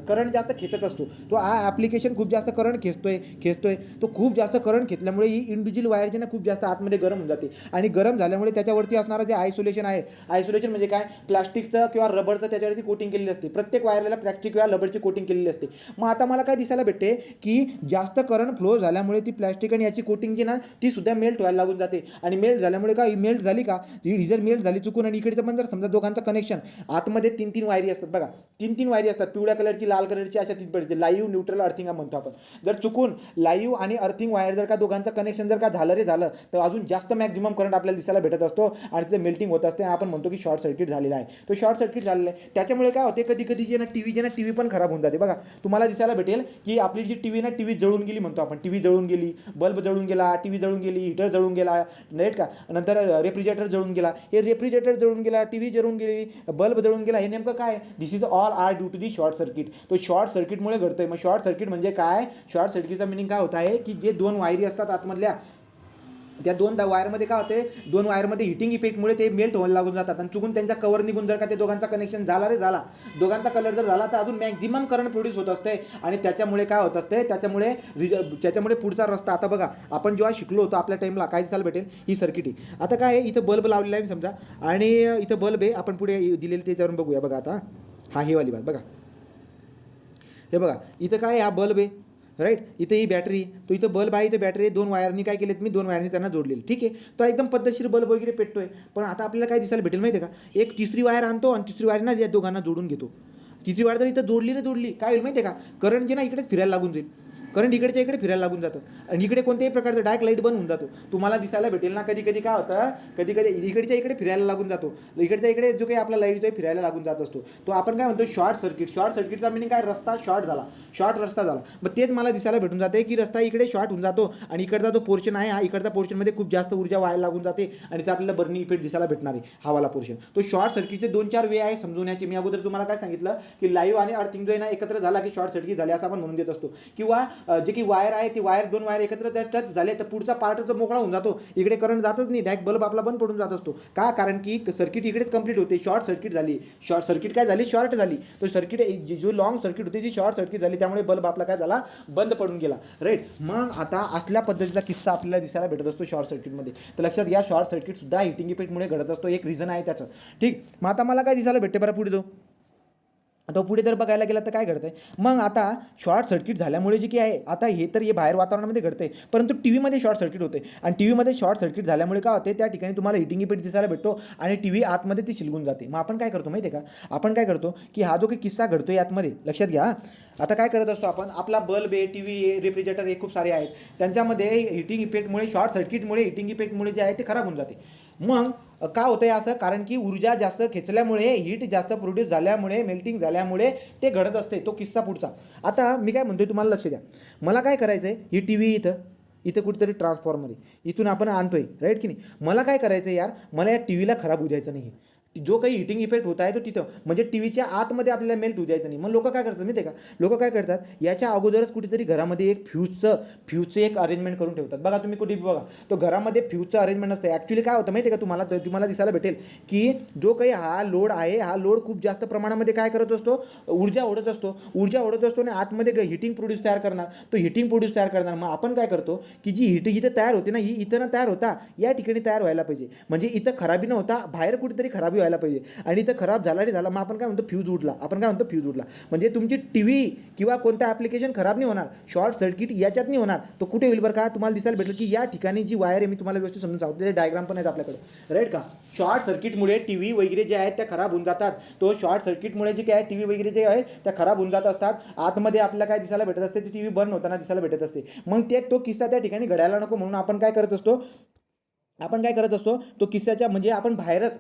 करंट जास्त खेचत असतो. तो हा ॲप्लिकेशन खूप जास्त करंट खेचतोय. तो खूप जास्त करंट घेतल्यामुळे ही इंडिव्हिज्युअल वायर जे ना खूप जास्त आतमध्ये गरम होऊन जाते. आणि गरम झाल्यामुळे त्याच्यावरती असणारं जे आयसोलेशन आहे, आयसोलेशन म्हणजे काय, प्लास्टिकचं किंवा रबरचं त्याच्यावरती कोटिंग केलेली असते. प्रत्येक वायरला प्लास्टिक किंवा रबरची कोटिंग केलेली असते. मग आता मला काय दिसायला भेटते की जास्त करंट फ्लो झाल्यामुळे ती प्लास्टिक आणि याची कोटिंग जी ना, ती सुद्धा मेल्ट व्हायला लागून जाते. आणि मेल्ट झाल्यामुळे काय, मेल्ट झाली का, ही ही जर मेल्ट झाली चुकून आणि इकडचं पण जर समजा दोघांचं कनेक्शन आतमध्ये 3 वायरी असतात बघा, 3 वायरी असतात, पिवळ्या कलरची, लाल कलरची, अशा 3 पडते, लाईव्ह, न्यूट्रल, अर्थिंग म्हणतो आपण. जर चुकून लाईव्ह आणि अर्थिंग वायर जर का दोघांचं कनेक्शन जर का झालं तर अजून जास्त मॅक्झिमम करंट आपल्याला दिसायला भेटत असतो आणि तिथे मेल्टिंग होत असते. आपण म्हणतो की शॉर्ट सर्किट झालेला आहे. तो शॉर्ट सर्किट झालेला आहे. त्याच्यामुळे काय होते, कधी कधी जे ना टी व्ही पण खराब होऊन जाते बघा. तुम्हाला दिसायला भेटेल की आपली जी टी व्ही जळून गेली म्हणतो आपण, टी व्ही जळून गेली, बल्ब जळून गेला, टी व्ही जळून गेली, हीटर जळून गेला, नेट का, नंतर रेफ्रिजरेटर जळून गेला. हे रेफ्रिजरेटर जळून गेला, टी व्ही जळून गेली, बल्ब जळून गेला, हे नेमकं काय? This is all are due to the short circuit. तो शॉर्ट सर्किटमुळे घडतंय. मग शॉर्ट सर्किट म्हणजे काय? शॉर्ट सर्किटचा मिनिंग काय होत आहे की जे 2 वायरी असतात आतमधल्या, त्या 2 वायरमध्ये काय होते, 2 वायरमध्ये हिटिंग इफेक्टमुळे ते मेल्ट व्हायला लागून जातात आणि चुकून त्यांचा कवर निघून जर का ते दोघांचा कनेक्शन झाला, दोघांचा कलर जर झाला तर अजून मॅक्झिमम करंट प्रोड्यूस होत असते आणि त्याच्यामुळे काय होत असते, त्याच्यामुळे पुढचा रस्ता. आता बघा, आपण जेव्हा शिकलो होतो आपल्या टाईमला काय दिसायला भेटेल, ही सर्किट आहे. आता काय आहे, इथं बल्ब लावलेला आहे समजा आणि इथं बल्ब आहे, आपण पुढे दिलेलं त्याच्यावरून बघूया. बघा आता हा ही वाली बात बघा, हे बघा इथं काय आहे, हा बल्ब आहे राईट, इथं ही बॅटरी, तो इथं बल्ब आहे, इथं बॅटरी आहे. 2 वायरनी काय केलेत मी, 2 वायरनी त्यांना जोडलेलं, ठीक आहे. तो एकदम पद्धतशीर बल्ब वगैरे पेटतोय. पण आता आपल्याला काय दिसायला भेटेल माहिती आहे का, एक तिसरी वायर आणतो आणि तिसरी वायर ना या दोघांना जोडून घेतो. तिसरी वायर जर इथं जोडली काय होईल माहिती आहे का, करंट जे ना इकडेच फिरायला लागून जाईल, करंट इकडच्या इकडे फिरायला लागून जातं आणि इकडे कोणत्याही प्रकारचं डायरेक्ट लाईट बंद होऊन जातो. तुम्हाला दिसायला भेटेल ना, कधी कधी काय होतं, कधी कधी इकडच्या इकडे फिरायला लागून जातो, इकडच्या इकडे जो काही आपला लाईट जो आहे फिरायला लागून जात असतो, तो आपण काय म्हणतो शॉर्ट सर्किट. शॉर्ट सर्किटचा मिनिंग काय, रस्ता शॉर्ट झाला, शॉर्ट रस्ता झाला. मग तेच मला दिसायला भेटून जाते की रस्ता इकडे शॉर्ट होऊन जातो आणि इकडचा जो पोर्शन आहे, हा इकडचा पोर्शनमध्ये खूप जास्त ऊर्जा व्हायला लागून जाते आणि ते आपल्याला बर्निंग इफेक्ट दिसायला भेटणार आहे, हवाला पोर्शन. तो शॉर्ट सर्किटचे 2-4 वे आहे समजवण्याचे. मी अगोदर तुम्हाला काय सांगितलं की लाईव्ह आणि अर्थिंग जो आहे ना एकत्र झाला की शॉर्ट सर्किट झाले असं आपण म्हणून देत असतो. किंवा जे की वायर आहे, ती वायर 2 वायर एकत्र टच झाले तर पुढचा पार्ट जो मोकळा होऊन जातो, इकडे करंट जातच नाही, डायरेक्ट बल्ब आपला बंद पडून जात असतो. का? कारण की सर्किट इकडेच कंप्लीट होते, शॉर्ट सर्किट झाली. शॉर्ट सर्किट काय झाली, शॉर्ट झाली. तो सर्किट जो लॉंग सर्किट होती ती शॉर्ट सर्किट झाली, त्यामुळे बल्ब आपला काय झाला, बंद पडून गेला राईट. मग आता असल्या पद्धतीचा किस्सा आपल्याला दिसायला भेटत असतो शॉर्ट सर्किटमध्ये. तर लक्षात घ्या, शॉर्ट सर्किट सुद्धा हिटिंग इफेक्टमुळे घडत असतो, एक रिझन आहे त्याचं, ठीक. मग आता मला काय दिसायला भेटते बरं पुढे आता पुढे जर बघायला गेलं तर काय घडतं आहे, मग आता शॉर्ट सर्किट झाल्यामुळे जे की आहे, आता हे तर हे बाहेर वातावरणामध्ये घडतं आहे, परंतु टी व्हीमध्ये शॉर्ट सर्किट होते आणि टी व्हीमध्ये शॉर्ट सर्किट झाल्यामुळे काय होते, त्या ठिकाणी तुम्हाला हिटिंग इफेक्ट दिसायला भेटतो आणि टी व्ही आतमध्ये ती शिलगून जाते. मग आपण काय करतो माहिती आहे का, आपण काय करतो की हा जो काही किस्सा घडतो यातमध्ये लक्षात घ्या. आता काय करत असतो आपण, आपला बल्ब आहे, टी व्ही आहे, रेफ्रिजरेटर हे खूप सारे आहेत, त्यांच्यामध्ये हिटिंग इफेक्टमुळे, शॉर्ट सर्किटमुळे, हिटिंग इफेक्टमुळे जे आहे ते खराब होऊन जाते. मग का होतं आहे असं, कारण की ऊर्जा जास्त खेचल्यामुळे, हीट जास्त प्रोड्यूस झाल्यामुळे, मेल्टिंग झाल्यामुळे ते घडत असते. तो किस्सा पुढचा. आता मी काय म्हणतोय तुम्हाला लक्ष द्या, मला काय करायचं आहे, ही टी व्ही इथं कुठेतरी ट्रान्सफॉर्मर आहे, इथून आपण आणतोय राईट की नाही. मला काय करायचं आहे यार, मला या टी व्हीला खराब होऊ द्यायचं नाही. जो काही हिटिंग इफेक्ट होत आहे तो तिथं म्हणजे टी व्हीच्या आतमध्ये आपल्याला मेल्ट होऊ द्यायचं नाही. मग लोक काय करतात माहिती आहे का, लोक काय करतात, याच्या अगोदरच कुठेतरी घरामध्ये एक फ्यूजचं एक अरेंजमेंट करून ठेवतात. बघा तुम्ही कुठे बघा, तो घरामध्ये फ्यूजचं अरेंजमेंट असतं. ॲक्च्युली काय होतं माहिती आहे का, तुम्हाला दिसायला भेटेल की जो काही हा लोड आहे, हा लोड खूप जास्त प्रमाणामध्ये काय करत असतो, ऊर्जा ओढत असतो आणि आतमध्ये हिटिंग प्रोड्यूस तयार करणार. मग आपण काय करतो की जी हिटिंग इथं तयार होते ना, ही इथं ना तयार होता, या ठिकाणी तयार व्हायला पाहिजे. म्हणजे इथं खराबी न होता बाहेर कुठेतरी खराबी व्हायला पाहिजे आणि इथं खराब झाला. मग आपण काय म्हणतो, फ्यूज उडला. म्हणजे तुमची टी व्ही किंवा कोणतं ॲप्लिकेशन खराब नाही होणार, शॉर्ट सर्किट याच्यात नाही होणार. तो कुठे होईल बरं का, तुम्हाला दिसायला भेटेल की या ठिकाणी जी वायर आहे, मी तुम्हाला व्यवस्थित समजून सांगतो, त्याचे डायग्राम पण आहेत आपल्याकडे राईट का. शॉर्ट सर्किटमुळे टी व्ही वगैरे जे आहेत त्या खराब होऊन जातात. तो शॉर्ट सर्किटमुळे जे काय टी व्ही वगैरे जे आहे त्या खराब होऊन जात असतात. आतमध्ये आपल्याला काय दिसायला भेटत असते, ती टी व्ही बंद होताना दिसायला भेटत असते. मग तो किस्सा त्या ठिकाणी घडायला नको म्हणून आपण काय करत असतो, तो किस्साच्या म्हणजे आपण बाहेरच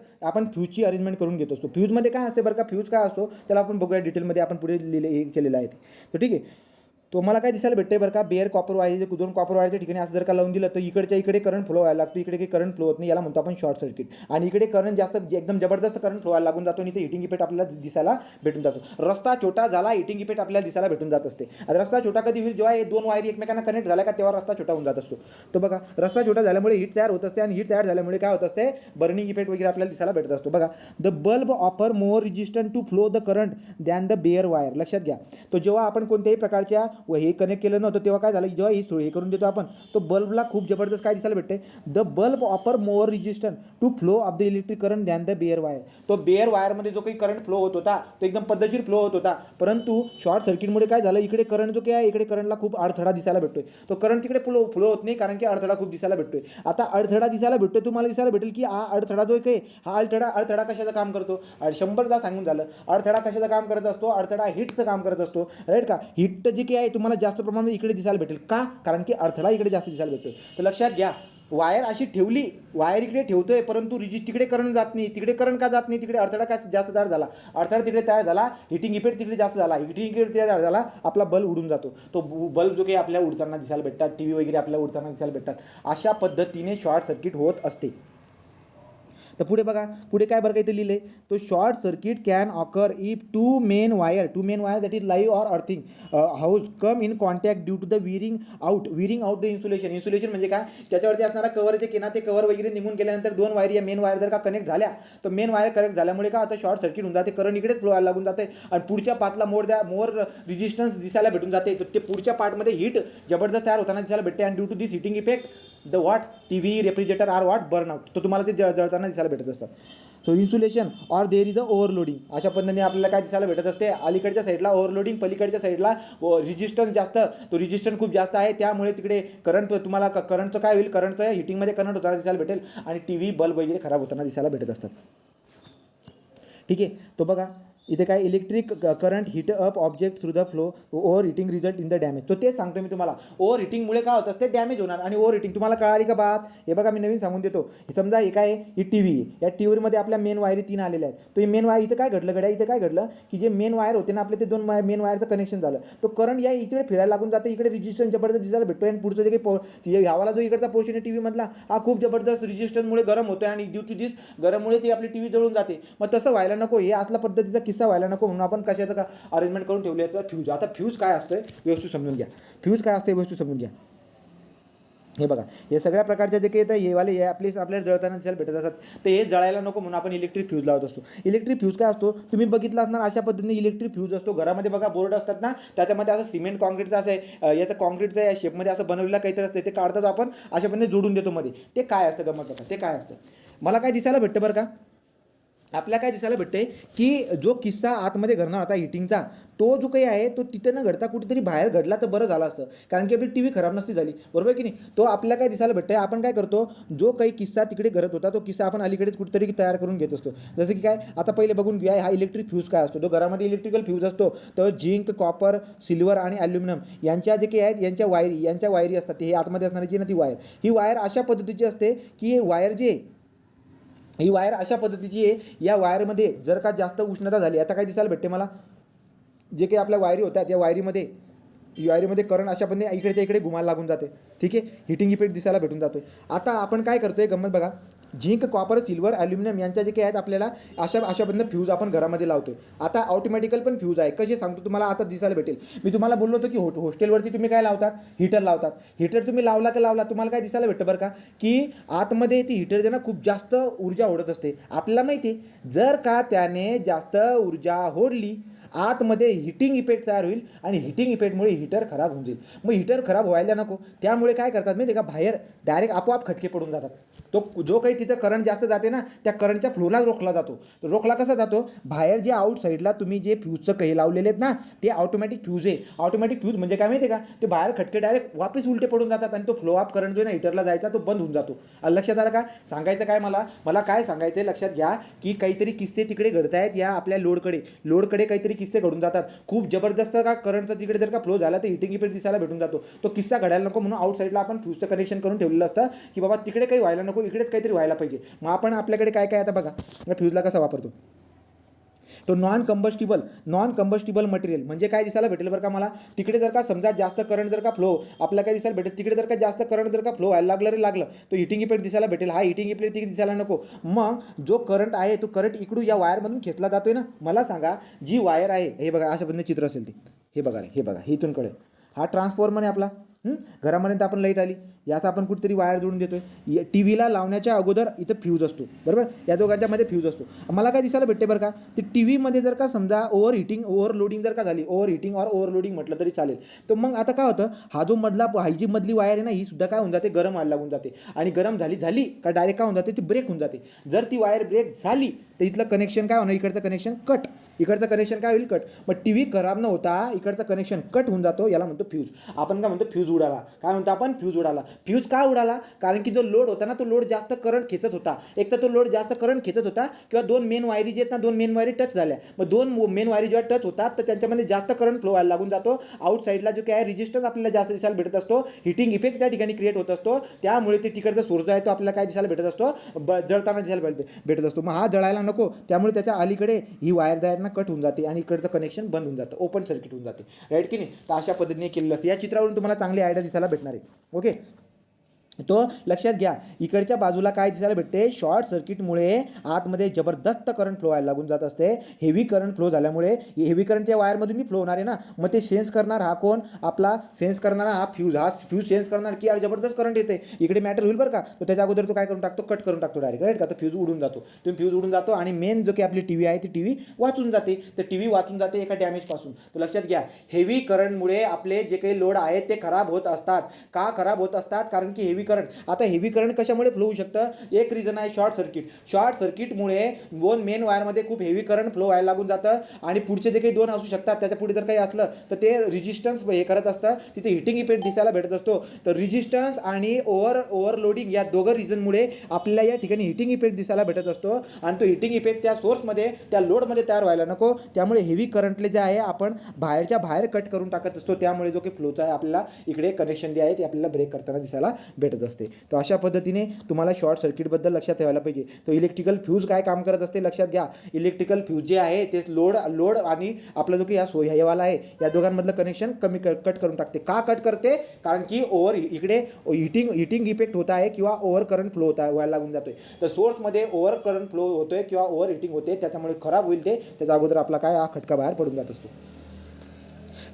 फ्यूजची अरेंजमेंट करून घेत असतो. फ्यूजमध्ये काय असते बरं का, फ्यूज काय असतो त्याला आपण बघूया डिटेलमध्ये, आपण पुढे हे केलेलं आहे ते. तर ठीक आहे, तो मला काय दिसायला भेटते बरं का, बेअर कॉपर वायर, 2 कॉपर वायरच्या ठिकाणी असं जर का लावून दिलं तर इकडच्या इकडे करंट फ्लो व्हायला लागतो, इकडे काही करंट फ्लो होत नाही, याला म्हणतो आपण शॉर्ट सर्किट. आणि इकडे करंट जास्त एकदम जबरदस्त करंट फ्लो व्हायला लागून जातो आणि ते हिटिंग इफेक्ट आपल्याला दिसायला भेटून जातो. रस्ता छोटा झाला, हिटिंग इफेक्ट आपल्याला दिसायला भेटून जात असते. आता रस्ता छोटा कधी होईल, जेव्हा हे 2 वायरी एकमेकांना कनेक्ट झाला का तेव्हा रस्ता छोटा होऊन जात असतो. तर बघा, रस्ता छोटा झाल्यामुळे हीट तयार होत असते आणि हीट तयार झाल्यामुळे काय होत असते, बर्निंग इफेक्ट वगैरे आपल्याला दिसायला भेटत असतो. बघा, the bulb offer more resistant to flow the current than the bare wire. लक्षात घ्या, तो जेव्हा आपण कोणत्याही प्रकारच्या हे कनेक्ट केलं नव्हतं तेव्हा काय झालं, जेव्हा हे करून देतो आपण तो बल्बला खूप जबरदस्त काय दिसायला भेटते, the bulb offer more resistance to flow of the electric current than the bare wire. तो बेअर वायरमध्ये जो काही करंट फ्लो होत होता तो एकदम पद्धतशीर फ्लो होत होता, परंतु शॉर्ट सर्किटमुळे काय झालं, इकडे करंट जो काय आहे इकडे करंटला खूप अडथळा दिसायला भेटतोय. तो करंट तिकडे फ्लो होत नाही कारण की अडथळा खूप दिसायला भेटतोय. आता अडथळा दिसायला भेटतोय, तुम्हाला दिसायला भेटेल की हा अडथळा जो आहे हा अडथळा कशाचं काम करतो, 100दा सांगून झालं. अडथळा कशाचं काम करत असतो, अडथळा हीटचं काम करत असतो, राईट का. हीट जी काही आहे तुम्हाला जास्त प्रमाणात इकडे दिसायला भेटेल का, कारण की अडथळा इकडे जास्त दिसायला भेटतोय. तर लक्षात घ्या, वायर अशी ठेवली, वायर इकडे ठेवतोय परंतु तिकडे करंट जात नाही. तिकडे करंट का जात नाही, तिकडे अडथळा का जास्त तयार झाला, अडथळा तिकडे तयार झाला, हिटिंग इफेक्ट तिकडे जास्त झाला, हिटिंग इफेक्ट तयार झाला, आपला बल्ब उडून जातो. तो बल्ब जो काही आपल्या उडताना दिसायला भेटतात, टी व्ही वगैरे आपल्याला उडताना दिसायला भेटतात, अशा पद्धतीने शॉर्ट सर्किट होत असते. तर पुढे बघा, पुढे काय बरं काही ते लिहिलं आहे, तो short circuit can occur if two main wire that is live or earthing house come in contact due to the wearing out the insulation म्हणजे काय, त्याच्यावरती असणारा कवर जे की ना ते कवर वगैरे निघून गेल्यानंतर दोन वायर या मेन वायर जर का कनेक्ट झाल्या तर मेन वायर कनेक्ट झाल्यामुळे काय होतं, शॉर्ट सर्किट होऊन जाते, करंट इकडेच फ्लो लागून जाते आणि पुढच्या पार्टला मोर रेजिस्टन्स दिसायला भेटून जाते. तर ते पुढच्या पार्टमध्ये हीट जबरदस्त तयार होताना दिसायला भेटते आणि due to this heating effect the what TV refrigerator are what burn out, तर तुम्हाला ते जळताना दिसायला भेटत असतात. So insulation or there is a overloading, अशा पद्धतीने आपल्याला काय दिसायला भेटत असते, अलीकडच्या साईडला ओव्हरलोडिंग, पलीकडच्या साईडला रेजिस्टन्स जास्त, तो रेजिस्टन्स खूप जास्त आहे, त्यामुळे तिकडे करंट तुम्हाला करंटचं काय होईल, करंटचं हिटिंगमध्ये करंट होताना दिसायला भेटेल आणि टी व्ही बल्ब वगैरे खराब होताना दिसायला भेटत असतात. ठीक आहे, तो बघा इथे काय, electric current heat up object through the flow, over heating result in the damage. तो तेच सांगतो मी तुम्हाला, ओव्हर हिटिंगमुळे काय होतं असते, डॅमेज होणार. आणि ओव्हर हिटिंग तुम्हाला कळाली का बात, हे बघा मी नवीन सांगून देतो. समजा हे काय आहे, ही टी व्ही आहे, या टी व्हीमध्ये आपल्या मेन वायरी 3 आलेल्या आहेत. तो मेन वायर इथं काय घडलं गड्या, इथं काय घडलं की जे मेन वायर होते ना आपले, ते 2 मेन वायरचं कनेक्शन झालं, तो करंट या इकडे फिरायला लागून जाते, इकडे रेजिस्टन्स जबरदस्त दिसायला भेटतो आणि पुढचं जे काही ह्यावाला जो इकडचा पोर्शन आहे टी व्हीमधला हा खूप जबरदस्त रेजिस्टन्समुळे गरम होतो आणि ड्यू टू दिस गरममुळे ती आपली टी व्ही जळून जाते. मग तसं व्हायला नको, हे असला पद्धतीचा किस्सा व्हायला नको म्हणून आपण कशाचं का अरेंजमेंट करून ठेवले याचा फ्यूज. आता फ्यूज काय असतं व्यवस्थित समजून घ्या, फ्यूज काय असते व्यवस्थित समजून घ्या. हे बघा, हे सगळ्या प्रकारच्या जे काही येतं हे वाले हे आपल्याला जळताना दिसायला भेटत असतात, तर हे जळायला नको म्हणून आपण इलेक्ट्रिक फ्यूज लावत असतो. इलेक्ट्रिक फ्यूज काय असतो तुम्ही बघितला असणार, अशा पद्धतीने इलेक्ट्रिक फ्यूज असतो. घरामध्ये बघा बोर्ड असतात ना, त्याच्यामध्ये असं सिमेंट कॉन्क्रीटचं असं आहे, याचं कॉन्क्रीटचं या शेपमध्ये असं बनवलेलं काहीतरी असतं, ते काढतात आपण अशा पद्धतीने जोडून देतो मध्ये. ते काय असतं गमत बघा, ते काय असतं मला काय दिसायला भेटतं बरं का, आपल्याला काय दिसायला भेटते की जो किस्सा आतमध्ये घडणार होता हिटिंगचा, तो जो काही आहे तो तिथे न घडता कुठेतरी बाहेर घडला तर बरं झालं असतं, कारण की आपली टी व्ही खराब नसती झाली, बरोबर की नाही. तो आपल्याला काय दिसायला भेटतं, आपण काय करतो, जो काही किस्सा तिकडे घडत होता तो किस्सा आपण अलीकडेच कुठेतरी तयार करून घेत असतो. जसं की काय, आता पहिले बघून घ्या, हा इलेक्ट्रिक फ्यूज काय असतो. तो घरामध्ये इलेक्ट्रिकल फ्यूज असतो, तर झिंक, कॉपर, सिल्वर आणि ॲल्युमिनियम यांच्या जे काही आहेत यांच्या वायरी असतात, हे आतमध्ये असणारी जी ना ती वायर, ही वायर अशा पद्धतीची असते की ही वायर अशा पद्धतीची आहे, या वायरमध्ये जर का जास्त उष्णता झाली, आता काय दिसायला भेटते मला, जे काही आपल्या वायरी होत्या या वायरीमध्ये करंट अशा पद्धतीने इकडेच्या इकडे घुमायला लागून जाते. ठीक आहे, हिटिंग इफेक्ट दिसायला भेटून जातो. आता आपण काय करतोय गंमत बघा, झिंक, कॉपर, सिल्वर, ॲल्युमिनियम यांच्या जे काही आहेत आपल्याला अशा पद्धतीने फ्यूज आपण घरामध्ये लावतोय. आता ऑटोमॅटिकल पण फ्यूज आहे, कसे सांगतो तुम्हाला, आता दिसायला भेटेल. मी तुम्हाला बोललो होतो की हॉस्टेलवरती तुम्ही काय लावतात, हीटर लावतात. हीटर तुम्ही लावला तुम्हाला काय दिसायला भेटतं बरं का, की आतमध्ये ती हीटर जे ना खूप जास्त ऊर्जा ओढत असते. आपल्याला माहिती आहे, जर का त्याने जास्त ऊर्जा ओढली आतमध्ये हिटिंग इफेक्ट तयार होईल आणि हिटिंग इफेक्टमुळे हीटर खराब होऊन जाईल. मग हीटर खराब व्हायला नको, त्यामुळे काय करतात माहिती आहे का, बाहेर डायरेक्ट आपोआप खटके पडून जातात. तो जो काही तिथं करंट जास्त जाते ना, त्या करंटच्या फ्लोला रोखला जातो. रोखला कसा जातो, बाहेर जे आउट साईडला तुम्ही जे फ्यूजचं काही लावलेले आहेत ना, ते ऑटोमॅटिक फ्यूज आहे. ऑटोमॅटिक फ्यूज म्हणजे काय माहिती आहे का, ते बाहेर खटके डायरेक्ट वापस उलटे पडून जातात आणि तो फ्लो ऑफ करंट जो आहे ना हीटरला जायचा तो बंद होऊन जातो. लक्षात आलं का, सांगायचं काय मला काय सांगायचं लक्षात घ्या, की काहीतरी किस्से तिकडे घडत आहेत, या आपल्या लोडकडे काहीतरी किस्से घडून जातात. खूप जबरदस्त का करंटचा तिकडे जर का फ्लो झाला तर हिटिंग इफेक्ट दिसायला भेटून जातो. तो किस्सा घडायला नको म्हणून आउट साईडला आपण फ्यूजचं कनेक्शन करून ठेवलेलं असतं, की बाबा तिकडे काही व्हायला नको, इकडेच काहीतरी व्हायला पाहिजे. मग आपण आपल्याकडे काय काय आता बघा, या फ्यूजला कसा वापरतो, तो नॉन कंबस्टिबल मटेरियल म्हणजे काय दिसायला भेटेल बरं का मला, तिकडे जर का समजा जास्त करंट जर का फ्लो आपल्याला काय दिसायला भेटेल, तिकडे जर का जास्त करंट जर का फ्लो व्हायला लागलं तो हिटिंग इफेक्ट दिसायला भेटेल. हा हिटिंग इफेक्ट तिकडे दिसायला नको. मग जो करंट आहे तो करंट इकडून या वायरमधून खेचला जातोय ना, मला सांगा जी वायर आहे, हे बघा अशा पद्धतीने चित्र असेल ते, हे बघा हे इथून कळेल, हा ट्रान्सफॉर्मर आहे आपला, घरापर्यंत आपण लाईट आली, याचा आपण कुठेतरी वायर जोडून देतोय. टी व्हीला लावण्याच्या अगोदर इथं फ्यूज असतो, बरोबर, या दोघांच्यामध्ये फ्यूज असतो. मला काय दिसायला भेटते बरं का, ते टी व्हीमध्ये जर का समजा ओव्हरलोडिंग जर का झाली, ओव्हरलोडिंग म्हटलं तरी चालेल, तर मग आता काय होतं, हा जो ही मधली वायर आहे ना, ही सुद्धा काय होऊन जाते, गरम व्हायला लागून जाते. आणि गरम झाली का डायरेक्ट काय होऊन जाते, ती ब्रेक होऊन जाते. जर ती वायर ब्रेक झाली तर इथलं कनेक्शन काय होणार, इकडचं कनेक्शन कट, इकडचं कनेक्शन काय होईल, कट. मग टी व्ही खराब न होता इकडचं कनेक्शन कट होऊन जातो, याला म्हणतो फ्यूज. आपण काय म्हणतो, फ्यूज उडाला. काय म्हणतो आपण, फ्यूज उडाला. फ्यूज का उडाला, कारण की जो लोड होता ना, तो लोड जास्त करंट खेचत होता. एक तर तो लोड जास्त करंट खेचत होता, किंवा दोन मेन वायरी जे आहेत ना, दोन मेन वायरी टच झाल्या. मग दोन मेन वायरी जेव्हा टच होतात तर त्यांच्यामध्ये जास्त करंट फ्लो व्हायला लागून जातो. आउट साईडला जो काय रेजिस्टन्स आपल्याला जास्त दिसायला भेटत असतो, हिटिंग इफेक्ट त्या ठिकाणी क्रिएट होत असतो. त्यामुळे ते तिकडचा सोर्स जो आहे तो आपल्याला काय दिसायला भेटत असतो, जळताना दिसायला भेटत असतो. मग हा जळायला नको, त्यामुळे त्याच्या अलीकडे ही वायर जायला कट होऊन जाते आणि इकडचं कनेक्शन बंद होऊन जातं, ओपन सर्किट होऊन जाते, राईट की नाही. तर अशा पद्धतीने केलेलं असतं. या चित्रावरून तुम्हाला चांगली आयडिया दिसायला भेटणार आहे. ओके, तो लक्षात घ्या. इकडच्या बाजूला काय दिसायला भेटते, शॉर्ट सर्किटमुळे आतमध्ये जबरदस्त करंट फ्लो व्हायला लागून जात असते. हेवी करंट फ्लो झाल्यामुळे, हेवी करंट त्या वायरमधून मी फ्लो होणार आहे ना, मग ते सेन्स करणार हा कोण, आपला सेन्स करणारा हा फ्यूज सेन्स करणार की यार जबरदस्त करंट येते, इकडे मॅटर होईल बरं का. तर त्याच्या अगोदर तो काय करून टाकतो, कट करून टाकतो डायरेक्ट, राईट का. तो फ्यूज उडून जातो, फ्यूज उडून जातो आणि मेन जो काही आपली टी व्ही आहे ती टी व्ही वाचून जाते. तर टी व्ही वाचून जाते एका डॅमेजपासून. तर लक्षात घ्या, हेवी करंटमुळे आपले जे काही लोड आहेत ते खराब होत असतात. का खराब होत असतात, कारण की हेवी करंट. आता हेवी करंट कशामुळे फ्लो होऊ शकतं, एक रिझन आहे शॉर्ट सर्किटमुळे दोन मेन वायरमध्ये खूप हेवी करंट फ्लो व्हायला लागून जातं. आणि पुढचे जे काही दोन असू शकतात त्याच्या पुढे जर काही असलं तर ते रेजिस्टन्स हे करत असतं, तिथे हिटिंग इफेक्ट दिसायला भेटत असतो. तर रेजिस्टन्स आणि ओव्हरलोडिंग या दोघं रिझनमुळे आपल्याला या ठिकाणी हिटिंग इफेक्ट दिसायला भेटत असतो. आणि तो हिटिंग इफेक्ट त्या सोर्समध्ये, त्या लोडमध्ये तयार व्हायला नको. त्यामुळे हेवी करंटले जे आहे आपण बाहेरच्या बाहेर कट करून टाकत असतो. त्यामुळे जो काही फ्लोचा आहे आपल्याला इकडे कनेक्शन जे आहे ते आपल्याला ब्रेक करताना दिसायला भेटत असते. तर अशा पद्धतीने तुम्हाला शॉर्ट सर्किटबद्दल लक्षात ठेवायला पाहिजे. तो इलेक्ट्रिकल फ्यूज काय काम करत असते लक्षात घ्या. इलेक्ट्रिकल फ्यूज जे आहे ते लोड आणि आपला जो की हेवाला आहे या दोघांमधलं कनेक्शन कट करून टाकते. का कट करते, कारण की इकडे हिटिंग इफेक्ट होत आहे किंवा ओव्हर करंट फ्लो व्हायला लागून जातोय. तर सोर्समध्ये ओव्हर करंट फ्लो होतोय किंवा ओव्हर हिटिंग होते, त्याच्यामुळे खराब होईल ते, त्याच्या अगोदर आपला काय हा खटका बाहेर पडून जात असतो.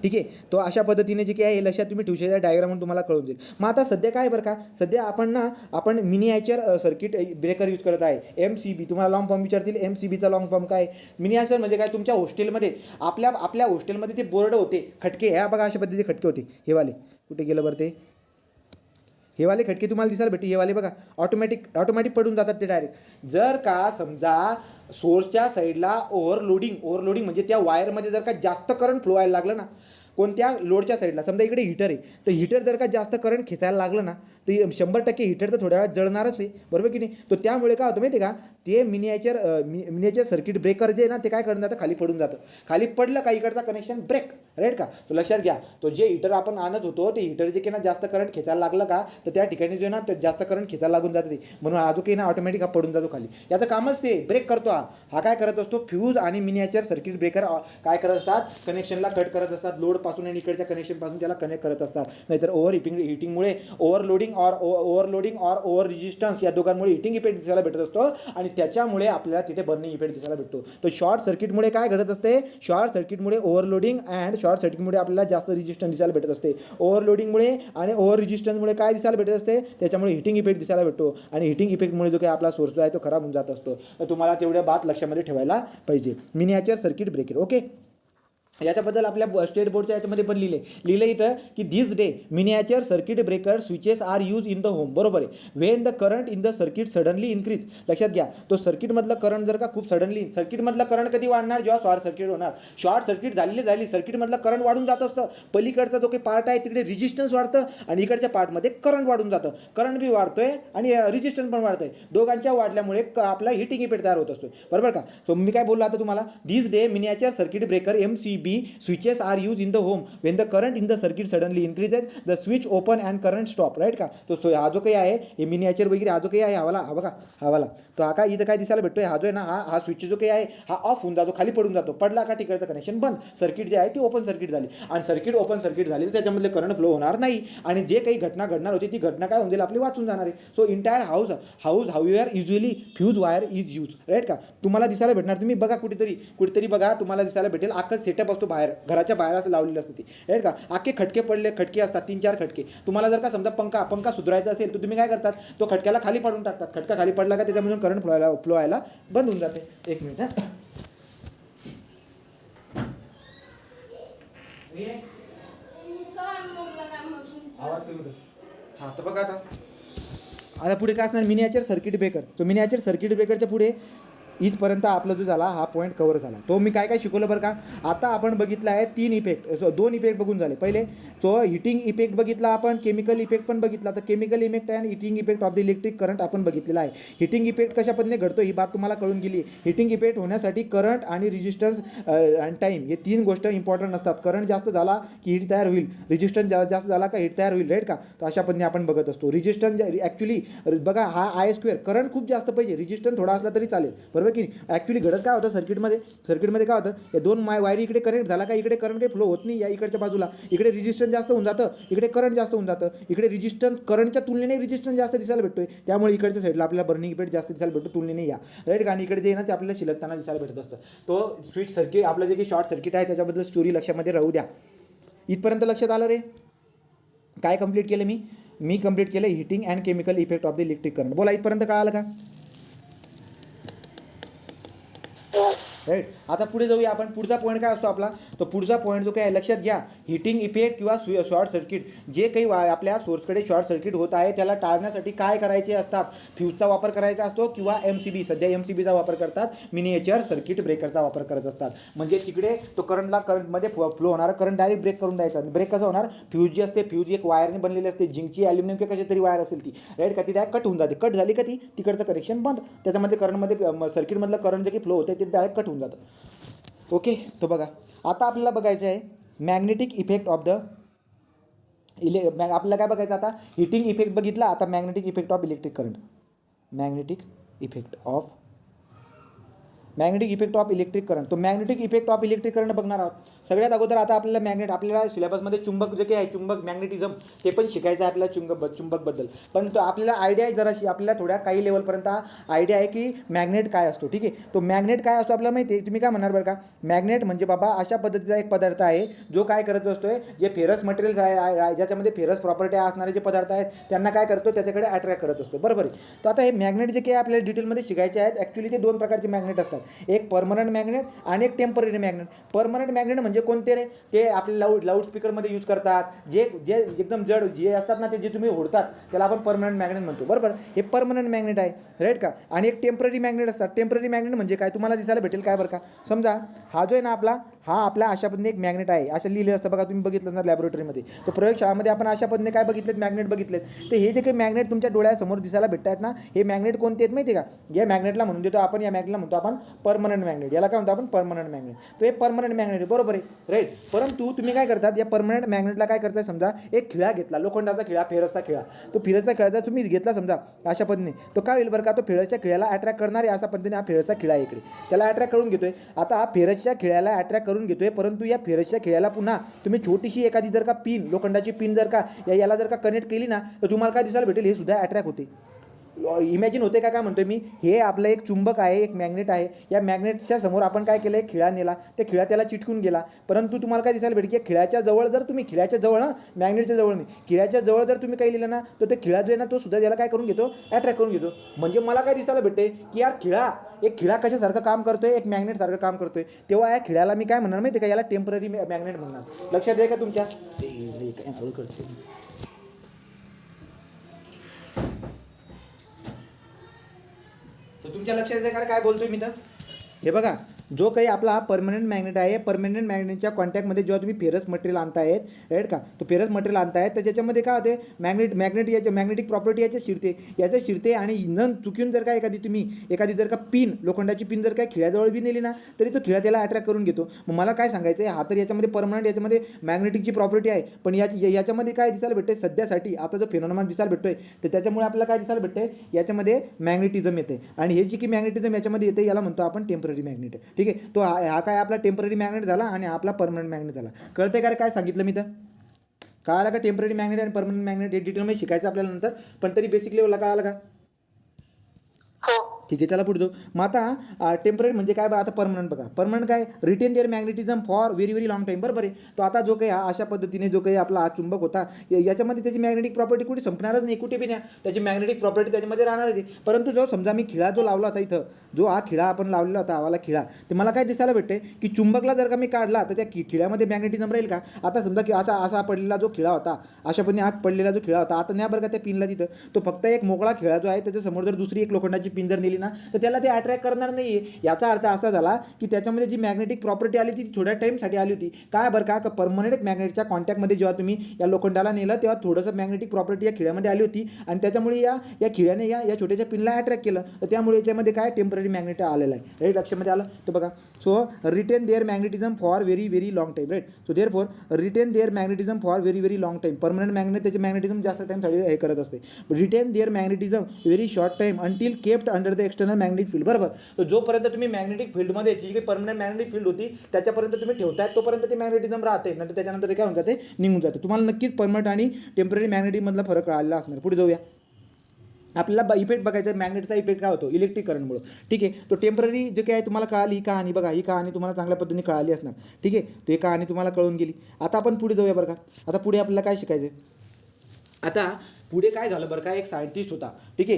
ठीक आहे, तो अशा पद्धतीने जे काही आहे हे लक्षात तुम्ही ठेवू शकता, डायग्राम म्हणून तुम्हाला कळून जाईल. मग आता सध्या काय बरं का, सध्या आपण मिनिएचर सर्किट ब्रेकर यूज करत आहे, MCB. तुम्हाला लॉंग फॉर्म विचारतील, MCBचा लॉंग फॉर्म काय. मिनिएचर म्हणजे काय, तुमच्या हॉस्टेलमध्ये आपल्या हॉस्टेलमध्ये ते बोर्ड होते, खटके, ह्या बघा अशा पद्धतीचे खटके होते. हेवाले कुठे गेलं बरं ते, हेवाले खटके तुम्हाला दिसायला भेटते. हेवाले बघा ऑटोमॅटिक पडून जातात ते डायरेक्ट. जर का समजा सोर्सच्या साईडला ओव्हरलोडिंग म्हणजे त्या वायरमध्ये जर का जास्त करंट फ्लो व्हायला लागलं ना, कोणत्या लोडच्या साईडला, समजा इकडे हीटर आहे, तर हीटर जर का जास्त करंट खेचायला लागलं ना, तर 100% हीटर तर थोड्या वेळात जळणारच आहे, बरोबर की नाही. तो त्यामुळे काय होतं माहिती आहे का, ते मिनिएचर सर्किट ब्रेकर जे आहे ना, ते काय करून जातं, खाली पडून जातं. खाली पडलं का इकडचा कनेक्शन ब्रेक, राईट का. तो लक्षात घ्या, तो जे हीटर आपण आणत होतो ते हीटर जे की ना जास्त करंट खेचायला लागलं का, तर त्या ठिकाणी जो ना तो जास्त करंट खेचायला लागून जातं ते, म्हणून हा जो काही ना ऑटोमॅटिक हा पडून जातो खाली. याचं कामच ते ब्रेक करतो. हा काय करत असतो, फ्यूज आणि मिनिएचर सर्किट ब्रेकर काय करत असतात, कनेक्शनला कट करत असतात, लोड पासून आणि इकडच्या कनेक्शन पासून त्याला कनेक्ट करत असतात. नाहीतर हिटिंगमुळे ओव्हरलोडिंग और ओव्हर रेजिस्टन्स या दोघांमुळे हिटिंग इफेक्ट दिसायला भेटत असतो आणि त्याच्यामुळे आपल्याला तिथे बर्निंग इफेक्ट दिसायला भेटतो. तर शॉर्ट सर्किटमुळे काय घडत असते, शॉर्ट सर्किटमुळे ओव्हरलोडिंग अँड शॉर्ट सर्किटमुळे आपल्याला जास्त रेजिस्टन्स दिसायला भेटत असते. ओव्हरलोडिंगमुळे आणि ओव्हर रेजिस्टन्समुळे काय दिसायला भेटत असते, त्याच्यामुळे हिटिंग इफेक्ट दिसायला भेटतो आणि हिटिंग इफेक्टमुळे जो काही आपला सोर्स जो आहे तो खराब होऊन जात असतो. तर तुम्हाला तेवढ्या बात लक्षामध्ये ठेवायला पाहिजे. Miniature circuit breaker. ओके, याच्याबद्दल आपल्या स्टेट बोर्डच्या याच्यामध्ये पण लिहिलं इथं की this day miniature circuit breaker switches are use in the home. बरोबर आहे. When the current in the circuit suddenly increase. लक्षात घ्या, तो सर्किटमधलं करंट जर का खूप सडनली, सर्किटमधलं करंट कधी वाढणार, जेव्हा शॉर्ट सर्किट होणार. शॉर्ट सर्किट झाली सर्किटमधलं करंट वाढून जात असतं. पलीकडचा जो काही पार्ट आहे तिकडे रेजिस्टन्स वाढतं आणि इकडच्या पार्टमध्ये करंट वाढून जातं. करंट बी वाढतोय आणि रेजिस्टन्स पण वाढतंय. दोघांच्या वाढल्यामुळे आपला हिटिंग इफेक्ट तयार होत असतो, बरोबर का. सो मी काय बोललो आता तुम्हाला, this day miniature circuit breaker MCB switches are used in the home when the current in the circuit suddenly increases the switch open and current stop, right का. तो हा जो काही आहे हे मिनिएचर वगैरे हा जो काही आहे हा बघा हा तो हा काय इथं काय दिसायला भेटतोय, हा जो आहे ना हा स्विच जो काही आहे हा ऑफ होऊन जातो, खाली पडून जातो. पडला का तिकडचं कनेक्शन बंद, सर्किट जे आहे ती ओपन सर्किट झाली आणि सर्किट ओपन सर्किट झाली तर त्याच्यामधले करंट फ्लो होणार नाही आणि जे काही घटना घडणार होती ती घटना काय होऊन जाईल, आपली वाचून जाणार आहे. So entire house however usually fuse wire is use, right का. तुम्हाला दिसायला भेटणार, तुम्ही बघा कुठेतरी बघा, तुम्हाला दिसायला भेटेल अख्खं सेटअप असतो बाहेर, घराच्या बाहेर असं लावलेलं असतं ते, राईट का. आखे खटके पडले, खटके असतात 3-4 खटके. तुम्हाला जर का समजा पंखा सुधारायचा असेल तर तुम्ही काय करतात, तो खटक्याला खाली पाडून टाकतात. खटका खाली पडला का त्याच्यामधून करंट फ्लो व्हायला बंद होऊन जाते. एक मिनिट हां. तर बघा आता पुढे काय असणार, मिनिएचर सर्किट ब्रेकर. तो मिनिएचर सर्किट ब्रेकरच्या पुढे इथपर्यंत आपला जो झाला हा पॉईंट कव्हर झाला. तो मी काय काय शिकवलं बरं का. आता आपण बघितलं आहे 3 इफेक्ट, 2 इफेक्ट बघून झाले. पहिले तो हिटिंग इफेक्ट बघितला आपण, केमिकल इफेक्ट पण बघितला. तर केमिकल इफेक्ट आणि heating effect of the electric current आपण बघितलेला आहे. हिटिंग इफेक्ट कशा पद्धतीने घडतो ही बात तुम्हाला कळून गेली. हिटिंग इफेक्ट होण्यासाठी करंट आणि रेजिस्टन्स आणि टाईम हे 3 गोष्ट इम्पॉर्टंट असतात. करंट जास्त झाला की हीट तयार होईल, रेजिस्टन्स जास्त झाला का हीट तयार होईल, राईट का. तर अशा पद्धतीने आपण बघत असतो. रेजिस्टन्स ॲक्च्युली बघा हा I², करंट खूप जास्त पाहिजे, रेजिस्टन्स थोडा असला तरी चालेल, बरोबर की. ॲक्च्युली घडत काय होतं सर्किटमध्ये काय होतं, या 2 वायरी इकडे कनेक्ट झाला का इकडे करंट काही फ्लो होत नाही, या इकडच्या बाजूला इकडे रेजिस्टन्स जास्त होऊन जातं, इकडे करंट जास्त होऊन जातं. इकडे रेजिस्टन्स करंटच्या तुलनेने रेजिस्टन्स जास्त दिसायला भेटतोय, त्यामुळे इकडच्या साईडला आपल्याला बर्निंग इफेक्ट जास्त दिसायला भेटतो तुलनेने या, राईट का. आणि इकडे जे आहे ना ते आपल्याला शिलकताना दिसायला भेटत असतं. तो स्विच सर्किट आपलं जे काही शॉर्ट सर्किट आहे त्याच्याबद्दल स्टोरी लक्षामध्ये राहू द्या. इथपर्यंत लक्षात आलं रे. काय कंप्लीट केलं मी कंप्लीट केलं heating and chemical effect of the electric current. बोला इथपर्यंत कळालं का, राईट. आता पुढे जाऊया आपण. पुढचा पॉईंट काय असतो आपला, तो पुढचा पॉईंट जो काय लक्षात घ्या, हिटिंग इफेक्ट किंवा शॉर्ट सर्किट. जे काही आपल्या सोर्सकडे शॉर्ट सर्किट होत आहे त्याला टाळण्यासाठी काय करायचे असतात, फ्यूजचा वापर करायचा असतो किंवा MCB, सध्या MCBचा वापर करतात, मिनिएचर सर्किट ब्रेकरचा वापर करत असतात. म्हणजे तिकडे तो करंटमध्ये फ्लो होणारा करंट डायरेक्ट ब्रेक करून द्यायचा. ब्रेक कसं होणार, फ्यूज जी असते, फ्यूज एक वायरने बनलेली असते, जिंकची ॲल्युमिनियम किंवा कशी तरी वायर असेल ती, राईट का. ती डायरेक्ट कट होऊन जाते. कट झाली का ती तिकडचं कनेक्शन बंद, त्याच्यामध्ये करंटमध्ये सर्किटमधलं करंट जे की फ्लो होते ते डायरेक्ट कट होऊन जातं. ओके. तो बघा आता आपल्याला बघायचं आहे मॅग्नेटिक इफेक्ट ऑफ द आपल्याला काय बघायचं आता, हिटिंग इफेक्ट बघितला. आता magnetic effect of electric current, magnetic effect of electric current. तो magnetic effect of electric current बघणार आहोत. सगळ्यात अगोदर आता आपल्याला सिलेबसमध्ये चुंबक जे काही आहे, चुंबक मॅग्नेटिझम ते पण शिकायचं आहे आपल्याला चुंबकबद्दल. पण तो आपल्याला आयडिया आहे जराशी, आपल्याला थोड्या काही लेवलपर्यंत आयडिया आहे की मॅग्नेट काय असतो, ठीक आहे. तो मॅग्नेट काय असतो आपल्याला माहिती आहे. तुम्ही काय म्हणणार बरं का, मॅग्नेट म्हणजे बाबा अशा पद्धतीचा एक पदार्थ आहे जो काय करत असतोय, जे फेरस मटेरियल्स आहे ज्याच्यामध्ये फेरस प्रॉपर्टी असणारे जे पदार्थ आहेत त्यांना काय करतो, त्याच्याकडे अट्रॅक्ट करत असतो, बरोबर आहे. तर आता हे मॅग्नेट जे काही आपल्याला डिटेलमध्ये शिकायचे आहेत, ॲक्च्युली ते 2 प्रकारचे मॅग्नेट असतात, एक परमनंट मॅग्नेट आणि एक टेम्पररी मॅग्नेट. परमनंट मॅग्नेट म्हणजे कोणते रे, ते आपले लाऊडस्पीकरमध्ये यूज करतात, जे एकदम जड जे असतात ना, ते जे तुम्ही ओढतात त्याला आपण परमनंट मॅग्नेट म्हणतो, बरोबर. हे परमनंट मॅग्नेट आहे, राईट का. आणि एक टेम्पररी मॅग्नेट असतात. टेम्पररी मॅग्नेट म्हणजे काय तुम्हाला दिसायला भेटेल काय बरं का, समजा हा जो आहे ना आपला अशा पद्धतीने एक मॅग्नेट आहे, असं लिहिले असतं बघा, तुम्ही बघितलं ना लॅबोरेटरीमध्ये. तो प्रयोगशाळामध्ये आपण अशा पद्धतीने काय बघितलेत, मॅग्नेट बघितलेत. तर हे जे काही मॅग्नेट तुमच्या डोळ्यासमोर दिसायला भेटत आहेत ना, हे मॅग्नेट कोणते आहेत माहिती आहे का. या मॅग्नेटला म्हणून देतो आपण, या मॅग्नेटला म्हणतो आपण परमनंट मॅग्नेट. याला काय म्हणतो आपण, परमनंट मॅग्नेट. तो एक परमनंट मॅग्नेट आहे, बरोबर आहे, राईट. परंतु तुम्ही काय करतात, या परमनंट मॅग्नेटला काय करताय, समजा एक खिळा घेतला, लोखंडाचा खिळा, फेरसचा खिळा. तो फेरसचा खिळा जर तुम्ही घेतला समजा अशा पद्धतीने, तो काय होईल बरं का, तो फेरसच्या खिळ्याला अट्रॅक्ट करणार आहे. अशा पद्धतीने हा फेरसचा खिळा आहे इकडे, त्याला अट्रॅक्ट करून घेतोय. आता हा फेरसच्या खिळ्याला अट्रॅक्ट करून घेतोय, परंतु या फेरसच्या खिळ्याला पुन्हा तुम्ही छोटीशी एखादी जर का पिन, लोखंडाची पिन जर का याला जर का कनेक्ट केली ना, तर तुम्हाला काय दिसायला भेटेल, हे सुद्धा अट्रॅक्ट होते. इमॅजिन होते का, काय म्हणतोय मी, हे आपलं एक चुंबक आहे, एक मॅग्नेट आहे. या मॅग्नेटच्या समोर आपण काय केलं, एक खिळा नेला, त्या खिळा त्याला चिटकून गेला. परंतु तुम्हाला काय दिसायला भेटेल की खिळ्याच्या जवळ जर तुम्ही, खिळ्याच्या जवळ ना, मॅग्नेटच्या जवळ नाही, खिळ्याच्या जवळ जर तुम्ही काही लिहिलं ना, तर ते खिळा जो आहे ना तो सुद्धा याला काय करून घेतो, अट्रॅक्ट करून घेतो. म्हणजे मला काय दिसायला भेटते की यार एक खिळा कशासारखं काम करतोय, एक मॅग्नेट सारखं काम करतोय. तेव्हा या खिळ्याला मी काय म्हणणार माहिती का, याला टेम्पररी मॅग्नेट म्हणणार. लक्षात आहे का तुमच्या, तर तुमच्या लक्षात येते काय बोलतोय मी तर. हे बघा, जो काही आपला हा परमनंट मॅग्नेट आहे, परमनंट मॅग्नेटच्या कॉन्टॅक्टमध्ये जेव्हा तुम्ही फेरस मटेरियल आणतायत, राईट का, तो फेरस मटेरियल आणतायत, तर त्याच्यामध्ये काय होते, मॅग्नेट याच्या मॅग्नेटिक प्रॉपर्टी याच्या शिरते आणि इंधन चुकून जर का एखादी जर का पिन, लोखंडाची पिन जर काय खिळ्याजवळ बी नेली ना, तरी तो खिळा त्याला अट्रॅक्ट करून घेतो. मग मला काय सांगायचं आहे, हा तर याच्यामध्ये परमनंट, याच्यामध्ये मॅग्नेटिकची प्रॉपर्टी आहे, पण याच्यामध्ये काय दिसायला भेटते सध्यासाठी, आता जो फेनॉमेनॉन दिसायला भेटतोय, तर त्याच्यामुळे आपल्याला काय दिसायला भेटते, याच्यामध्ये मॅग्नेटिझम येते. आणि हे जे की मॅग्नेटिझम याच्यामध्ये येते, याला म्हणतो आपण टेम्पररी मॅग्नेट, ठीक आहे. तो हा काय आपला टेम्पररी मॅग्नेट झाला आणि आपला परमनंट मॅग्नेट झाला. कळतंय का काय सांगितलं मी तर, कळालं का. टेम्पररी मॅग्नेट आणि परमनंट मॅग्नेट हे डिटेलमध्ये शिकायचं आपल्याला नंतर, पण तरी बेसिक लेवलला कळालं का. हो. ठीक आहे, चला पुढे जाऊ. मग आता टेम्पररी म्हणजे काय बघा, आता परमनंट बघा. परमनंट काय, retain their magnetism for very very long time. बरोबर आहे. तो आता जो काही अशा पद्धतीने जो काही आपला हा चुंबक होता, याच्यामध्ये त्याची मॅग्नेटिक प्रॉपर्टी कुठे संपणारच नाही, कुठे बी नाही, त्याची मॅग्नेटिक प्रॉपर्टी त्याच्यामध्ये राहणारच आहे. परंतु जो समजा मी खिळा जो लावला होता इथं, जो हा खिळा आपण लावलेला होता, आवाला खिळा, तर मला काय दिसायला भेटते की चुंबकला जर का मी काढला तर त्या खिळ्यामध्ये मॅग्नेटिझम राहील का. आता समजा की असा असा पडलेला जो खिळा होता, अशा पद्धतीने आत पडलेला जो खिळा होता, आता नाही बरं का त्या पिनला तिथं, तो फक्त एक मोकळा खिळा जो आहे त्याच्यासमोर जर दुसरी एक लोखंडाची पिन जर नेली ना, तर त्याला ते अट्रॅक्ट करणार नाही आहे. याचा अर्थ असा झाला की त्याच्यामध्ये जी मॅग्नेटिक प्रॉपर्टी आली ती थोड्या टाईमसाठी आली होती. काय बरं का, परमनंट मॅग्नेटच्या कॉन्टॅक्टमध्ये जेव्हा तुम्ही या लोखंडाला नेलं तेव्हा थोडंसं मॅग्नेटिक प्रॉपर्टी या खिळ्यामध्ये आली होती आणि त्याच्यामुळे या खिळ्याने या छोट्याच्या पिनला अट्रॅक्ट केलं, तर त्यामुळे याच्यामध्ये काय टेम्पररी मॅग्नेट आलेला आहे. राईट, लक्षामध्ये आलं. तर बघा, so retain their magnetism for very very long time. Right, so therefore retain their magnetism for very very long time. Permanent magnet त्याचे मॅग्नेटिझम जास्त टाईमसाठी हे करत असते. Retain their magnetism very short time until kept under the external magnetic field. बरोबर. तर जोपर्यंत तुम्ही मॅग्नेटिक फील्डमध्ये जी काही परमनंट मॅग्नेटिक फील्ड होती त्याच्यापर्यंत तुम्ही ठेवताय, तोपर्यंत ते मॅग्नेटिझम राहते, नंतर त्याच्यानंतर ते काय होऊन जाते, निघून जाते. तुम्हाला नक्कीच परमनंट आणि टेम्पररी मॅग्नेटिकमधला फरक कळाला असणार. पुढे जाऊया. आपल्याला इफेक्ट बघायचा आहे, मॅग्नेटचा इफेक्ट काय होतो इलेक्ट्रिक करंटमुळे. ठीक आहे, तो टेम्पररी जे काय आहे तुम्हाला कळाली ही कहाणी. बघा, ही कहाणी तुम्हाला चांगल्या पद्धतीने कळाली असणार. ठीक आहे, तो ही कहाणी तुम्हाला कळून गेली. आता आपण पुढे जाऊया बरं का. आता पुढे आपल्याला काय शिकायचं आहे. आता पुढे काय झालं बरं का, एक सायंटिस्ट होता. ठीक आहे,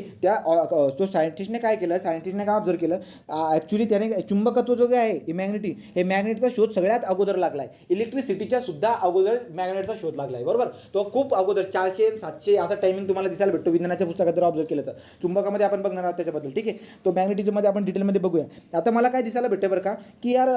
तो सायंटिस्टने काय केलं, सायंटिस्टने काय ऑब्झर्व केलं, ॲक्च्युली त्याने चुंबकत्व जो काय आहे हे मॅग्नेटचा शोध सगळ्यात अगोदर लागला आहे. इलेक्ट्रिसिटीच्या सुद्धा अगोदर मॅग्नेटचा शोध लागला आहे. बरोबर. तो खूप अगोदर 400-700 असा टायमिंग तुम्हाला दिसायला भेटतो विज्ञानाच्या पुस्तकात जर ऑब्झर्व केलं तर. चुंबकामध्ये आपण बघणार आहोत त्याच्याबद्दल. ठीक आहे, तो मॅग्नेटिझममध्ये आपण डिटेलमध्ये बघूया. आता मला काय दिसायला भेटतं बरं का, की यार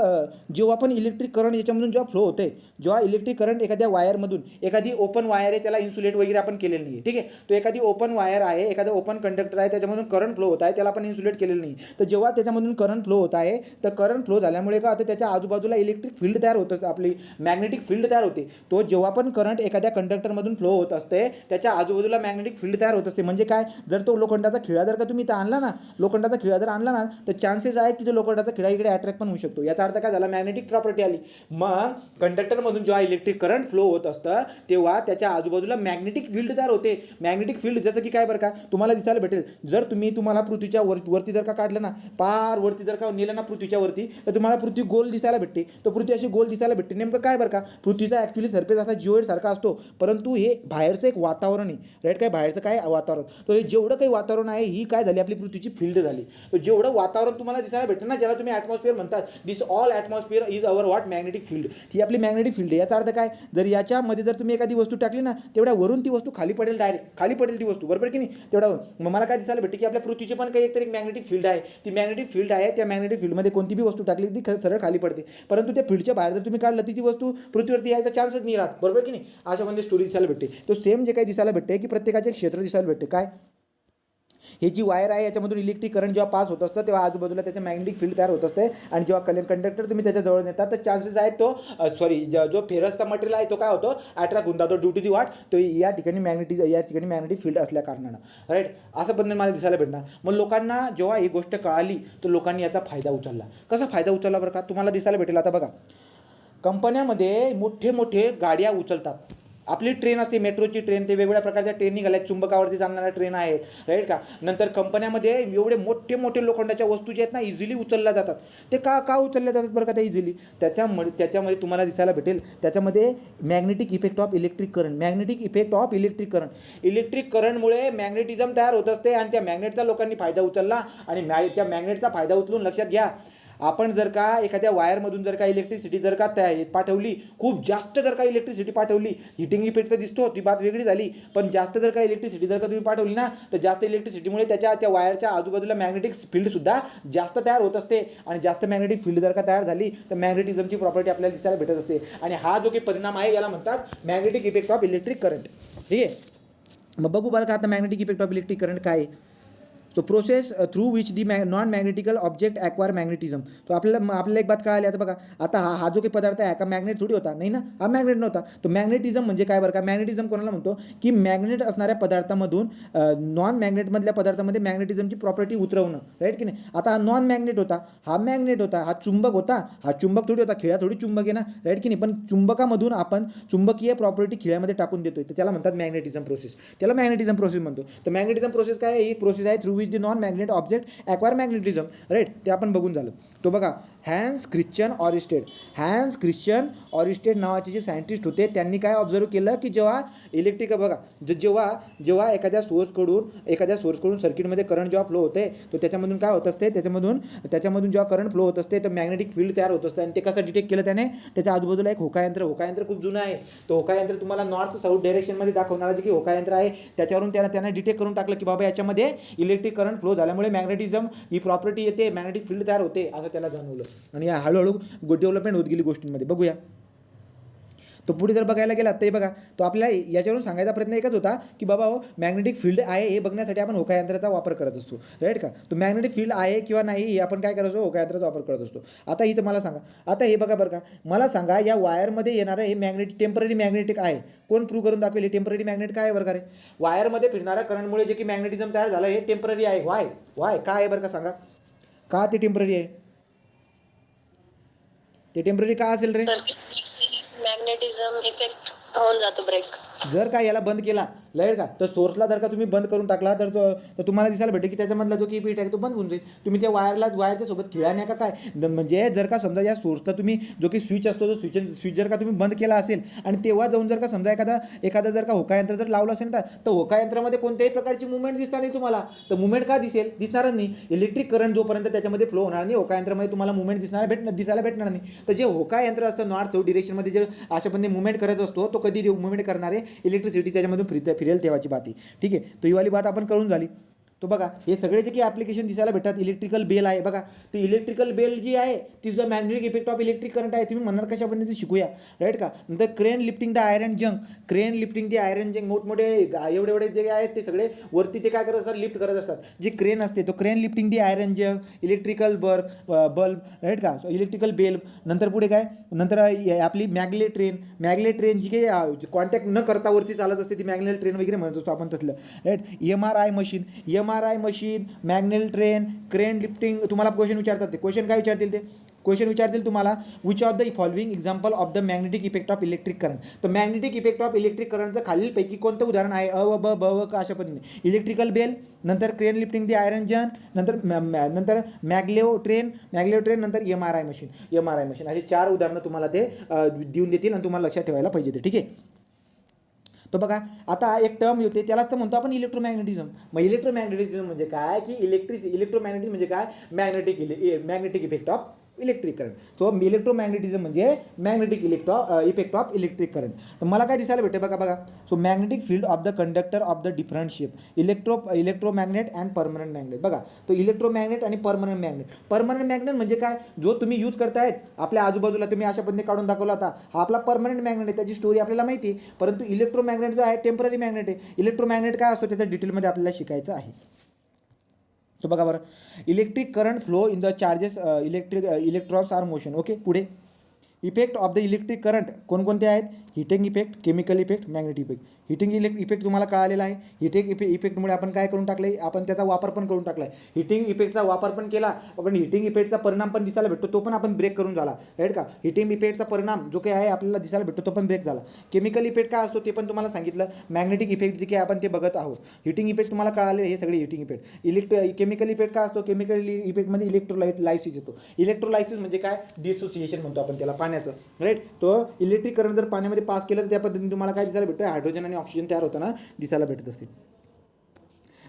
जेव्हा आपण इलेक्ट्रिक करंट याच्यामधून जेव्हा फ्लो होते, जेव्हा इलेक्ट्रिक करंट एखाद्या वायरमधून, एखादी ओपन वायर आहे त्याला इन्सुलेट वगैरे आपण केलेलं नाही. ठीक आहे, तो एखादी ओपन वायर आहे, एखादा ओपन कंडक्टर आहे, त्याच्यामधून करंट फ्लो होत आहे, त्याला आपण इन्सुलेट केलेलं नाही. तर जेव्हा त्याच्यामधून करंट फ्लो होत आहे, तर करंट फ्लो झाल्यामुळे काय होतं, त्याच्या आजूबाजूला इलेक्ट्रिक फील्ड तयार होतं, आपली मॅग्नेटिक फील्ड तयार होते. तो जेव्हा पण करंट एखाद्या कंडक्टरमधून फ्लो होत असते त्याच्या आजूबाजूला मॅग्नेटिक फील्ड तयार होत असते. म्हणजे काय, जर तो लोखंडाचा खिळा जर का तुम्ही इथं आणला ना, लोखंडाचा खिळा जर आणला ना, तर चान्सेस आहेत की जो लोखंडाचा खिळा इकडे अट्रॅक्ट पण होऊ शकतो. याचा अर्थ काय झाला, मॅग्नेटिक प्रॉपर्टी आली. मग कंडक्टरमधून जेव्हा इलेक्ट्रिक करंट फ्लो होत असतं तेव्हा त्याच्या आजूबाजूला मॅग्नेटिक फील्ड तयार होते. मॅग्नेटिक फील्ड जसं की काय बरं का, तुम्हाला दिसायला भेटेल, जर तुम्हाला पृथ्वीच्या वरती जर का काढलं ना, पार वरती जर का नेलं ना पृथ्वीच्या वरती, तर तुम्हाला पृथ्वी गोल दिसायला भेटते. तर पृथ्वी अशी गोल दिसायला भेटते. नेमकं काय बरं का, पृथ्वीचा ॲक्च्युली सरफेस असा जिओइड सारखा असतो, परंतु हे बाहेरचं एक वातावरण आहे. राईट, काय बाहेरचं काय वातावरण, तर हे जेवढं काही वातावरण आहे ही काय झाली, आपली पृथ्वीची फील्ड झाली. तर जेवढं वातावरण तुम्हाला दिसायला भेटतं ना, ज्याला तुम्ही ॲटमॉस्फिअर म्हणतात, this all atmosphere is our what magnetic field. ही आपली मॅग्नेटिक फील्ड आहे. याचा अर्थ काय, जर याच्यामध्ये जर तुम्ही एखादी वस्तू टाकली ना, तेवढ्या वरून ती वस्तू खाली पडेल, डायरेक्ट खाली पडेल ती वस्तू. बरोबर की नाही. तेवढा मग मला काय दिसायला भेटते की आपल्या पृथ्वीची पण काही एकतरी मॅग्नेटिक फील्ड आहे. ती मॅग्नेटिक फील्ड आहे, त्या मॅग्नेटिक फील्डमध्ये कोणती बी वस्तू टाकली ती सरळ खाली पडते. परंतु त्या फील्डच्या बाहेर जर तुम्ही काढलं ती वस्तू पृथ्वीवरती यायचा चान्सच नाही राहत. बरोबर की नाही. अशा म्हणजे स्टोरी दिसायला भेटते. तो सेम जे काही दिसायला भेटते की प्रत्येकाचे क्षेत्र दिसायला भेटते. काय, हे जी वायर आहे याच्यामधून इलेक्ट्रिक करंट जेव्हा पास होत असतं तेव्हा आजूबाजूला त्याचे मॅग्नेटिक फील्ड तयार होत असते. आणि जेव्हा कंडक्टर तुम्ही त्याच्याजवळ नेतात तर चान्सेस आहेत तो जो फेरसचा मटेरियल आहे तो काय होतो, अट्रॅक्ट होऊन जातो ड्यू टू दी वाट, तो या ठिकाणी मॅग्नेटिक फील्ड असल्या कारणानं. राईट, असं पण मला दिसायला भेटणार. मग लोकांना जेव्हा ही गोष्ट कळाली तर लोकांनी याचा फायदा उचलला. कसा फायदा उचलला बरं का, तुम्हाला दिसायला भेटेल. आता बघा, कंपन्यामध्ये मोठे गाड्या उचलतात. आपली ट्रेन असते, मेट्रोची ट्रेन, ते वेगवेगळ्या प्रकारच्या ट्रेन निघाल्या, चुंबकावरती चालणाऱ्या ट्रेन आहेत. राईट का. नंतर कंपन्यामध्ये एवढे मोठे लोखंडाच्या वस्तू जे आहेत ना इझिली उचलल्या जातात. ते का उचलल्या जातात बरं का, त्या इझिली त्याच्यामध्ये तुम्हाला दिसायला भेटेल, त्याच्यामध्ये magnetic effect of electric current. Magnetic effect of electric current. Electric करंटमुळे मॅग्नेटिझम तयार होत असते आणि त्या मॅग्नेटचा लोकांनी फायदा उचलला. आणि त्या मॅग्नेटचा फायदा उचलून लक्षात घ्या, आपण जर का एखाद्या वायरमधून जर का इलेक्ट्रिसिटी जर का पाठवली, खूप जास्त जर का इलेक्ट्रिसिटी पाठवली, हिटिंग इफेक्ट तर दिसतो, ती बात वेगळी झाली, पण जास्त जर का इलेक्ट्रिसिटी जर का तुम्ही पाठवली ना, तर जास्त इलेक्ट्रिसिटीमुळे त्या वायरच्या आजूबाजूला मॅग्नेटिक फील्डसुद्धा जास्त तयार होत असते. आणि जास्त मॅग्नेटिक फील्ड जर का तयार झाली तर मॅग्नेटिझमची प्रॉपर्टी आपल्याला दिसायला भेटत असते. आणि हा जो काही परिणाम आहे याला म्हणतात magnetic effect of electric current. ठीक आहे, मग बघू बरं का आता magnetic effect of electric current काय आहे. So process through which the non magnetical object acquire magnetism. तो आपल्याला एक बात कळाली. आता बघा, आता हा जो काही पदार्थ आहे का मॅग्नेट थोडी होता, नाही ना, हा मॅग्नेट नव्हता. तो मॅग्नेटिझम म्हणजे काय बरं का, मॅग्नेटिझम कोणाला म्हणतो की मॅग्नेट असणाऱ्या पदार्थामधून नॉन मॅग्नेटमधल्या पदार्थामध्ये मॅग्नेटिझमची प्रॉपर्टी उतरवणं. राईट की नाही. आता हा नॉन मॅग्नेट होता, हा मॅग्नेट होता, हा चुंबक होता, हा चुंबक थोडी होता, खिळा थोडी चुंबक आहे ना. राईट की नाही. पण चुंबकामधून आपण चुंबकीय प्रॉपर्टी खिळ्यामध्ये टाकून देतोय, तर त्याला म्हणतात मॅग्नेटिझम प्रोसेस. त्याला मॅग्नेटिझम प्रोसेस म्हणतो. तर मॅग्नेटिझम प्रोसेस काय आहे, ही प्रोसेस आहे through which the non magnet object acquire magnetism, right, ते आपण बघून झालं. तो बघा हॅन्स ख्रिश्चन ऑरिस्टेड नावाचे जे सायंटिस्ट होते त्यांनी काय ऑब्झर्व केलं की जेव्हा इलेक्ट्रिक बघा जेव्हा एखाद्या सोर्सकडून सर्किटमध्ये करंट जेव्हा फ्लो होते तो त्याच्यामधून काय होत असते, त्याच्यामधून जेव्हा करंट फ्लो होत असते तर मॅग्नेटिक फील्ड तयार होत असतं. आणि ते कसं डिटेक्ट केलं त्याने, त्याच्या आजूबाजूला एक होकायंत्र खूप जुनं आहे. तो होकायंत्र तुम्हाला नॉर्थ साऊथ डायरेक्शनमध्ये दाखवणारा जे की होकायंत्र आहे त्याच्यावरून त्याने डिटेक्ट करून टाकलं की बाबा याच्यामध्ये इलेक्ट्रिक करंट फ्लो झाल्यामुळे मॅग्नेटिझम ही प्रॉपर्टी येते, मॅग्नेटिक फील्ड तयार होते असं त्याला जाणवलं. आणि हळूहळू डेव्हलपमेंट होत गेली गोष्टींमध्ये. बघूया तो पुढे जर बघायला गेला तर बघा तो आपल्याला याच्यावरून सांगायचा प्रयत्न एकच होता की बाबा मॅग्नेटिक फील्ड आहे हे बघण्यासाठी आपण होकायंत्राचा वापर करत असतो, राईट का. तो मॅग्नेटिक फील्ड आहे किंवा नाही हे आपण काय करत असतो, होकायंत्राचा वापर करत असतो. आता इथं मला सांगा, आता हे बघा बरं का, मला सांगा या वायरमध्ये येणारं हे टेम्पररी मॅग्नेटिक आहे. कोण प्रूव्ह करून दाखवेल टेम्पररी मॅग्नेट काय आहे बरं का रे. वायरमध्ये फिरणाऱ्या करंटमुळे जे की मॅग्नेटिझम तयार झालं हे टेम्पररी आहे. वाय काय आहे बरं का, सांगा का ते टेम्पररी आहे. ते टेम्पररी का असेल रे. मॅग्नेटिझम इफेक्ट होऊन जातो ब्रेक. जर का याला बंद केला लाईट का तर सोर्सला जर का तुम्ही बंद करून टाकला तर तुम्हाला दिसायला भेटेल की त्याच्यामधला जो की इफेक्ट आहे तो बंद होऊन जाईल. तुम्ही त्या वायरच्या सोबत खेळा नाही का काय. म्हणजे जर का समजा या सोर्सचा तुम्ही जो की स्विच असतो तो स्विच जर का तुम्ही बंद केला असेल आणि तेव्हा जाऊन जर का समजा एखादा जर का होकायंत्र जर लावलं असेल तर होकायंत्रामध्ये कोणत्याही प्रकारची मुवमेंट दिसणार नाही तुम्हाला. तर मुवमेंट का दिसणारच नाही. इलेक्ट्रिक करंट जोपर्यंत त्याच्यामध्ये फ्लो होणार नाही होकायंत्रामध्ये तुम्हाला मुवमेंट दिसायला भेटणार नाही. तर जे होकायंत्र असतं नॉर्थ साऊथ डिरेक्शनमध्ये जे अशा पद्धतीने मुवमेंट करत असतो तो कधी मुवमेंट करणारे इलेक्ट्रिसिटी त्याच्यामधून फिरेल तेव्हाची बात आहे. ठीक आहे, तो ही वाली बात आपण करून झाली. तो बघा हे सगळे जे काही ॲप्लिकेशन दिसायला भेटतात. इलेक्ट्रिकल बेल आहे बघा, ती इलेक्ट्रिकल बेल जी आहे ती जो magnetic effect of electric current आहे तुम्ही म्हणणार कशा पद्धतीने शिकूया, राईट का. नंतर क्रेन लिफ्टिंग द आयरन जंग मोठमोठे एवढे जे आहेत ते सगळे वरती ते काय करत असतात, लिफ्ट करत असतात. जी क्रेन असते तो क्रेन लिफ्टिंग दी आयरन जंग, इलेक्ट्रिकल बल्ब, राईट का, इलेक्ट्रिकल बेल. नंतर पुढे काय, नंतर आपली मॅग्नेट ट्रेन जी काही कॉन्टॅक्ट न करता वरती चालत असते ती मॅग्नेट ट्रेन वगैरे म्हणत असतो आपण तसलं, right. M R I machine, magnet train, crane lifting. तुम्हाला क्वेश्चन विचारतात ते क्वेश्चन काय विचारतील, ते क्वेश्चन विचारतील तुम्हाला which of the following example of the magnetic effect of electric current. तर मॅग्नेटिक इफेक्ट ऑफ इलेक्ट्रिक करंटचं खालीलपैकी कोणतं उदाहरण आहे, अ व ब व का अशा पद्धतीने. इलेक्ट्रिकल बेल, नंतर क्रेन लिफ्टिंग दी आयरन जन, नंतर मॅग्लेव ट्रेन, नंतर एम आर आय मशीन. असे 4 उदाहरणं तुम्हाला ते देऊन देतील आणि तुम्हाला लक्षात ठेवायला पाहिजे ते. ठीक आहे. तो बघा आता एक टर्म येते त्यालाच तर म्हणतो आपण इलेक्ट्रोमॅग्नेटिझम. मग इलेक्ट्रोमॅग्नेटिझम म्हणजे काय की इलेक्ट्रोमॅग्नेटिझम म्हणजे काय, magnetic effect of electric current. So electromagnetism म्हणजे magnetic effect of electric current. तर मला काय दिसायला भेटते बघा. So magnetic field of the conductor of the different shape, electromagnet and permanent magnet. बघा तो इलेक्ट्रोमॅग्नेट आणि परमनंट मॅग्नेट म्हणजे काय, जो तुम्ही यूज करतायत आपल्या आजूबाजूला तुम्ही अशा पद्धतीने काढून दाखवला होता हा आपला परमनंट मॅग्नेट आहे, त्याची स्टोरी आपल्याला माहिती आहे. परंतु इलेक्ट्रोमॅग्नेट जो आहे टेम्पररी मॅग्नेट आहे. इलेक्ट्रोमॅग्नेट काय असतो त्याच्या डिटेलमध्ये आपल्याला शिकायचं आहे. तो बघा बरं, electric current flow in the charges electrons are motion. Okay, पुढे effect of the electric current कोणकोणते आहेत, heating effect, chemical effect, magnetic effect. Heating effect तुम्हाला कळालेला आहे. हिटिंग इफेक्टमुळे आपण काय करून टाकलं आहे, आपण त्याचा वापर पण करून टाकला आहे. हिटिंग इफेक्टचा वापर पण केला आपण, हिटिंग इफेक्टचा परिणाम पण दिसायला भेटतो तो पण आपण ब्रेक करून झाला, राईट का. हिटिंग इफेक्टचा परिणाम जो काही आहे आपल्याला दिसायला भेटतो तो पण ब्रेक झाला. केमिकल इफेक्ट काय असतो ते पण तुम्हाला सांगितलं. मॅग्नेटिक इफेक्ट जे काही आपण ते बघत आहोत. हिटिंग इफेक्ट तुम्हाला कळाले हे सगळे हिटिंग इफेक्ट. केमिकल इफेक्ट काय असतो, केमिकल इफेक्टमध्ये इलेक्ट्रोलायसिस येतो. इलेक्ट्रोलायसिस म्हणजे काय, डिसोसिएशन म्हणतो आपण त्याला पाण्याचं, राईट. तो इलेक्ट्रिक करंट जर पाण्यामध्ये पास केलं तर त्या पद्धतीने तुम्हाला काय दिसायला भेटतं, हायड्रोजन आणि ऑक्सिजन तयार होताना दिसायला भेटत असते.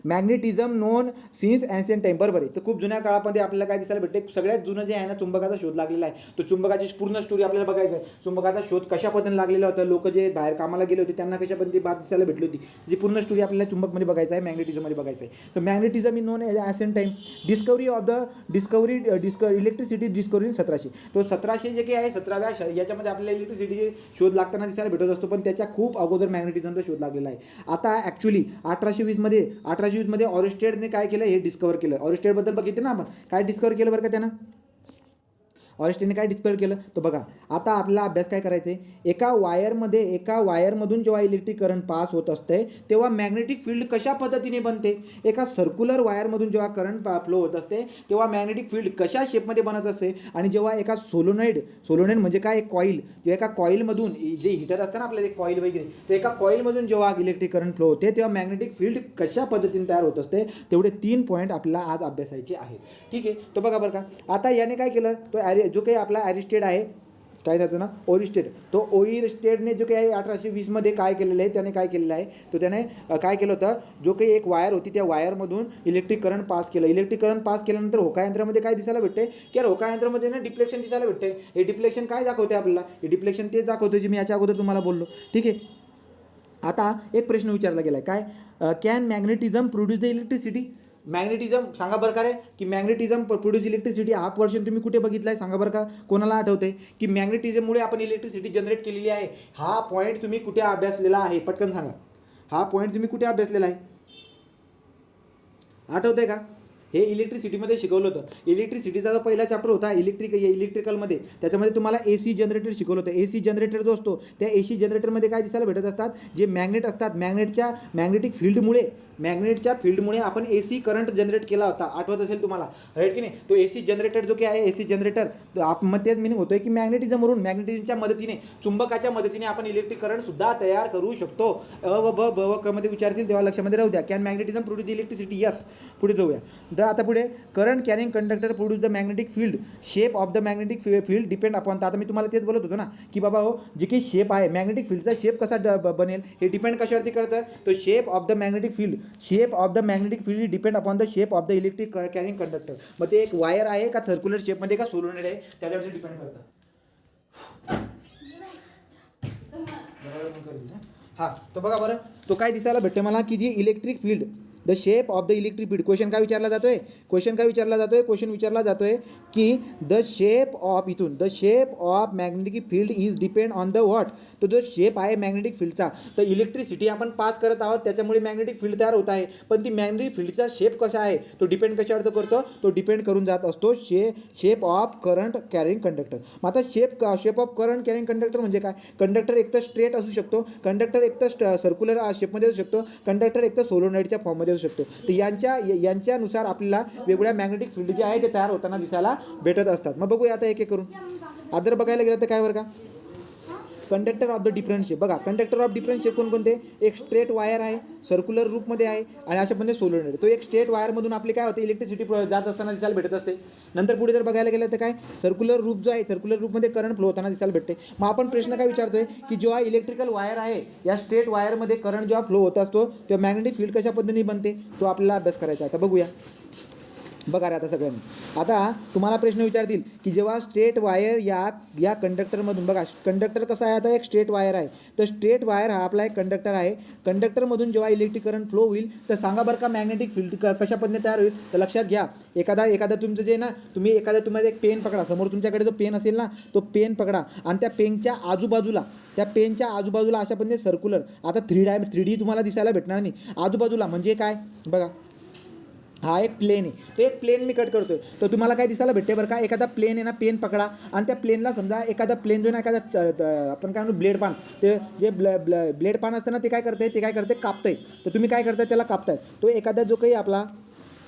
Magnetism known since ancient time. बरोबर आहे. तर खूप जुन्या काळामध्ये आपल्याला काय दिसायला भेटते, सगळ्यात जुनं जे आहे ना चुंबकाचा शोध लागलेला आहे. तो चुंबकाची पूर्ण स्टोरी आपल्याला बघायचं आहे. चुंबकाचा शोध कशा पद्धतीने लागलेला होता, लोक जे बाहेर कामाला गेले होते त्यांना कशा पद्धतीने बात दिसायला भेटली होती, त्याची पूर्ण स्टोरी आपल्याला चुंबकमध्ये बघायचं आहे, मॅग्नेटिझममध्ये बघायचं आहे. तर magnetism in known ancient time. Electricity discovery in 1700. तो 1700 जे काही आहे 17व्या याच्यामध्ये आपल्याला इलेक्ट्रिसिटी शोध लागताना दिसायला भेटत असतो, पण त्याच्या खूप अगोदर मॅग्नेटिझमचा शोध लागलेला आहे. आता ॲक्च्युली 1820मध्ये ऑरिस्टेडने काय केलं, हे डिस्कवर केलं. ऑरिस्टेडबद्दल बघितलं ना आपण, काय डिस्कवर केलं बरं का त्यानं. ऑरेस्टेडने काय डिस्पेल केलं. तर बघा आता आपला अभ्यास काय करायचा आहे, एका वायरमधून जेव्हा इलेक्ट्रिक करंट पास होत असते तेव्हा मॅग्नेटिक फील्ड कशा पद्धतीने बनते. एका सर्क्युलर वायरमधून जेव्हा करंट फ्लो होत असते तेव्हा मॅग्नेटिक फील्ड कशा शेपमध्ये बनत असते. आणि जेव्हा एका सोलोनॉइड म्हणजे काय, एक कॉईल, जेव्हा एका कॉईलमधून जे हीटर असतं ना आपल्या ते कॉईल वगैरे, तर एका कॉईलमधून जेव्हा इलेक्ट्रिक करंट फ्लो होते तेव्हा मॅग्नेटिक फील्ड कशा पद्धतीने तयार होत असते. तेवढे 3 पॉईंट आपल्याला आज अभ्यासायचे आहेत. ठीक आहे. तो बघा बरं का, आता याने काय केलं, तो जो काही आपला ॲरिस्टेड आहे, काय त्याचं ना ओरिस्टेड, तो ओरिस्टेडने जो काही 1820 काय केलेलं आहे, त्याने काय केलेलं आहे, तो त्याने काय केलं होतं, जो काही एक वायर होती त्या वायरमधून इलेक्ट्रिक करंट पास केलं. इलेक्ट्रिक करंट पास केल्यानंतर होका यंत्रामध्ये काय दिसायला भेटते, की होका यंत्रामध्ये ना डिफ्लेक्शन दिसायला भेटते. हे डिफ्लेक्शन काय दाखवते आपल्याला, हे डिफ्लेक्शन तेच दाखवते जे मी याच्या अगोदर तुम्हाला बोललो. ठीक आहे. आता एक प्रश्न विचारला गेला आहे, काय, can magnetism produce the electricity. Magnetism सांगा बरं का रे, की मॅग्नेटिझम प्रोड्यूस इलेक्ट्रिसिटी हा पर्शन तुम्ही कुठे बघितला आहे सांगा बरं का, कोणाला आठवते की मॅग्नेटिझममुळे आपण इलेक्ट्रिसिटी जनरेट केलेली आहे. हा पॉईंट तुम्ही कुठे अभ्यासलेला आहे, पटकन सांगा. हा पॉईंट तुम्ही कुठे अभ्यासलेला आहे, आठवतंय का. हे इलेक्ट्रिसिटीमध्ये शिकवलं होतं. इलेक्ट्रिसिटीचा जो पहिला चॅप्टर होता इलेक्ट्रिकलमध्ये, त्याच्यामध्ये तुम्हाला AC जनरेटर शिकवलं होतं. AC जनरेटर जो असतो त्या AC जनरेटरमध्ये काय दिसायला भेटत असतात, जे मॅग्नेट असतात, मॅग्नेटिक फील्डमुळे आपण AC करंट जनरेट केला होता, आठवत असेल तुम्हाला, राईट की नाही. तो AC जनरेटर जो काही आहे, AC जनरेटर, मग तेच मिनिंग होतोय की मॅग्नेटिझमच्या मदतीने, चुंबकाच्या मदतीने आपण इलेक्ट्रिक करंट सुद्धा तयार करू शकतो. ब व क मध्ये विचारतील तेव्हा लक्षामध्ये राहू द्या. Can magnetism produce electricity, yes. पुढे जाऊया. आता पुढे, current carrying conductor produce the magnetic field, shape of the magnetic field depend upon. आता मी तुम्हाला तेच बोलत होतो ना, की बाबा हो, जे काही शेप आहे मॅग्नेटिक फील्डचा शेप कसा बनेल हे डिपेंड कशावरती करतं. तो shape of the magnetic field depend upon the shape of the electric carrying conductor. मग ते एक वायर आहे का सर्क्युलर शेपमध्ये का सोलोनॉइड आहे त्याच्यावरती डिपेंड करतं. हां, तर बघा बरं, तो काय दिसायला भेटते मला, की जी electric field, the shape of the electric field. Question काय विचारला जातोय, क्वेश्चन विचारला जातोय की the shape of magnetic field is depend on the what. तो जो शेप आहे मॅग्नेटिक फील्डचा, तर इलेक्ट्रिसिटी आपण पास करत आहोत त्याच्यामुळे मॅग्नेटिक फील्ड तयार होत आहे. पण ती मॅग्नेटिक फील्डचा शेप कसा आहे तो डिपेंड कशावर करतो, तो डिपेंड करून जात असतो shape of current carrying conductor. मग आता shape of current carrying conductor म्हणजे काय, कंडक्टर एक तर स्ट्रेट असू शकतो, कंडक्टर एक तर सर्क्युलर शेपमध्ये असू शकतो, कंडक्टर एक तर सोलोनॉइडच्या फॉर्ममध्ये असू शकतो. तर यांच्यानुसार आपल्याला वेगवेगळ्या मॅग्नेटिक फील्ड जे आहे ते तयार होताना दिसायला भेटत असतात. मग बघूया आता एक एक करून. आदर बघायला गेलं तर काय बरं का, conductor of the different shape. बघा, कंडक्टर ऑफ डिफरंट शेप कोणकोणते, एक स्ट्रेट वायर आहे, सर्क्युलर रूपमध्ये आहे, आणि अशा पद्धतीने सोलोनॉइड. तो एक स्ट्रेट वायरमधून आपली काय होते, इलेक्ट्रिसिटी जात असताना दिसायला भेटत असते. नंतर पुढे जर बघायला गेलं तर काय, सर्क्युलर रूप जो आहे, सर्क्युलर रूपमध्ये करंट फ्लो होताना दिसायला भेटते. मग आपण प्रश्न काय विचारतोय, की जेव्हा इलेक्ट्रिकल वायर आहे या स्ट्रेट वायरमध्ये करंट जेव्हा फ्लो होत असतो तेव्हा मॅग्नेटिक फील्ड कशा पद्धतीने बनते, तो आपल्याला अभ्यास करायचा. आता बघूया. बघा रे आता सगळ्यांनी, आता तुम्हाला प्रश्न विचारतील की जेव्हा स्ट्रेट वायर या कंडक्टरमधून, बघा कंडक्टर कसा आहे, आता एक स्ट्रेट वायर आहे, तर स्ट्रेट वायर हा आपला एक कंडक्टर आहे. कंडक्टरमधून जेव्हा इलेक्ट्रिक करंट फ्लो होईल तर सांगा बरं का मॅग्नेटिक फील्ड कशा पद्धतीने तयार होईल. तर लक्षात घ्या, एखादा तुमचं जे ना, तुम्हाला एक पेन पकडा, समोर तुमच्याकडे जो पेन असेल ना, तो पेन पकडा आणि त्या पेनच्या आजूबाजूला अशा पद्धतीने सर्क्युलर, आता 3D तुम्हाला दिसायला भेटणार नाही, आजूबाजूला म्हणजे काय बघा, हा एक प्लेन आहे, तो एक प्लेन मी कट करतोय, तर तुम्हाला काय दिसायला भेटते बरं का, एखादा प्लेन आहे ना, पेन पकडा आणि त्या प्लेनला समजा एखादा प्लेन जो ना, आपण काय म्हणू ब्लेड पान, ते जे ब्लेड पान असतं ना, ते काय करते कापतंय. तर तुम्ही काय करताय, त्याला कापताय. तो एखादा जो काही आपला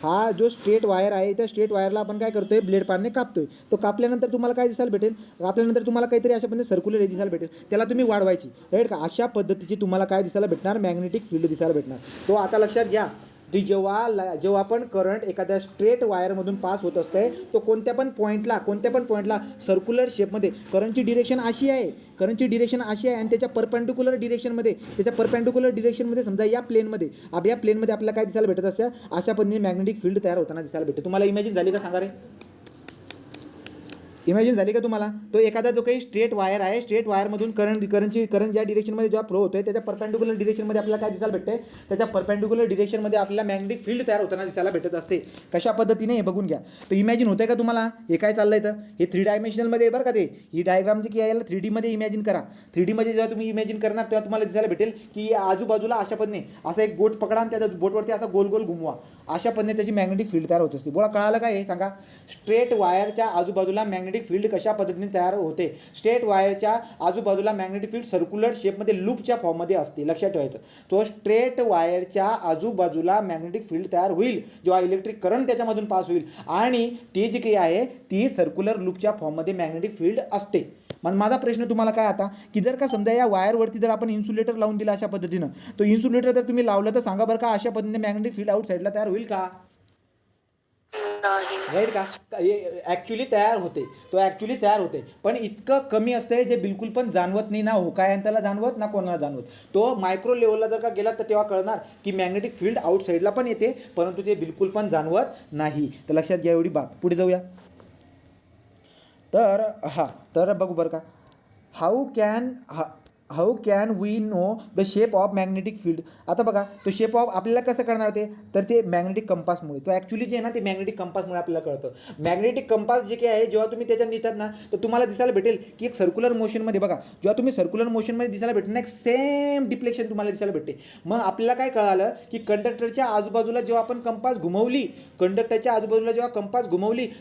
हा जो स्ट्रेट वायर आहे, त्या स्ट्रेट वायरला आपण काय करतोय, ब्लेड पानने कापतोय. तो कापल्यानंतर तुम्हाला काय दिसायला भेटेल, कापल्यानंतर तुम्हाला काहीतरी अशा पद्धतीने सर्क्युलर हे दिसायला भेटेल, त्याला तुम्ही वाढवायची, राईट का. अशा पद्धतीची तुम्हाला काय दिसायला भेटणार, मॅग्नेटिक फील्ड दिसायला भेटणार. तो आता लक्षात घ्या, ती जेव्हा पण करंट एखाद्या स्ट्रेट वायरमधून पास होत असते, तो कोणत्या पण पॉईंटला सर्क्युलर शेपमध्ये करंटची डिरेक्शन अशी आहे आणि त्याच्या परपेंडिक्युलर डिरेक्शनमध्ये समजा या प्लेनमध्ये आपल्याला काय दिसायला भेटत असतं, अशा पद्धतीने मॅग्नेटिक फील्ड तयार होताना दिसायला भेटते. तुम्हाला इमॅजिन झाली का सांगा रे, इमॅजिन झाली का तुम्हाला. तो एखादा जो काही स्ट्रेट वायर आहे, स्ट्रेट वायरमधून करंट ज्या डिरेक्शनमध्ये जेव्हा फ्लो होतोय त्याच्या परपेंडिक्युलर डिरेक्शनमध्ये आपल्याला काय दिसायला भेटते, त्याच्या परपेंडिक्युलर डिरेक्शनमध्ये आपल्याला मॅग्नेटिक फील्ड तयार होताना दिसायला भेटत असते. कशा पद्धतीने हे बघून घ्या. तर इमॅजिन होतंय का तुम्हाला, हे काय चाललंय, तर हे 3 डायमेन्शनलमध्ये बरं का, ते ही डायग्राम जी आहे याला 3D मध्ये इमॅजिन करा. 3D मध्ये जेव्हा तुम्ही इमॅजिन करणार तेव्हा तुम्हाला दिसायला भेटेल की आजूबाजूला अशा पद्धतीने असं एक बोट पकडा आणि त्या बोटवरती असा गोल गोल घुमवा, अशा पद्धतीने त्याची मॅग्नेटिक फील्ड तयार होत असते. बोला, कळालं काय हे सांगा. स्ट्रेट वायरच्या आजूबाजूला मॅग्नेटिक मॅग्नेटिक फील्ड कशा पद्धतीने तयार होते. स्ट्रेट वायरच्या आजूबाजूला मॅग्नेटिक फील्ड सर्क्युलर शेपमध्ये लूपच्या फॉर्ममध्ये असते, लक्षात ठेवायचं. तो स्ट्रेट वायरच्या आजूबाजूला मॅग्नेटिक फील्ड तयार होईल जेव्हा इलेक्ट्रिक करंट त्याच्यामधून पास होईल, आणि ती जी काही आहे ती सर्क्युलर लूपच्या फॉर्ममध्ये मॅग्नेटिक फील्ड असते. मग माझा प्रश्न तुम्हाला काय आता, की जर का समजा या वायरवरती जर आपण इन्सुलेटर लावून दिला अशा पद्धतीनं, तो इन्सुलेटर जर तुम्ही लावलं तर सांगा बरं का अशा पद्धतीने मॅग्नेटिक फील्ड आउट साईडला तयार होईल का? नाही. राईट का? ॲक्च्युली तयार होते, तो ॲक्च्युली तयार होते, पण इतकं कमी असते जे बिलकुल पण जाणवत नाही, ना होकायंताला जाणवत ना कोणाला जाणवत. तो मायक्रो लेवलला जर का गेला तर तेव्हा कळणार की मॅग्नेटिक फील्ड आउट साईडला पण येते, परंतु ते बिलकुल पण जाणवत नाही. तर लक्षात घ्या एवढी बाब. पुढे जाऊया. तर बघू बरं का, how can we know the shape of magnetic field. आता बघा तो शेप ऑफ आपल्याला कसं करणार ते, तर ते मॅग्नेटिक कंपासमुळे. तो ॲक्च्युली जे आहे ना ते मॅग्नेटिक कंपासमुळे आपल्याला कळतं. मॅग्नेटिक कंपास जे काही आहे जेव्हा तुम्ही त्याच्यात नेतात ना तर तुम्हाला दिसायला भेटेल की एक सर्क्युलर मोशनमध्ये, बघा जेव्हा तुम्ही सर्क्युलर मोशनमध्ये दिसायला भेटेल ना एक सेम डिफ्लेक्शन तुम्हाला दिसायला भेटते. मग आपल्याला काय कळालं की कंडक्टरच्या आजूबाजूला जेव्हा आपण कंपास घुमवली,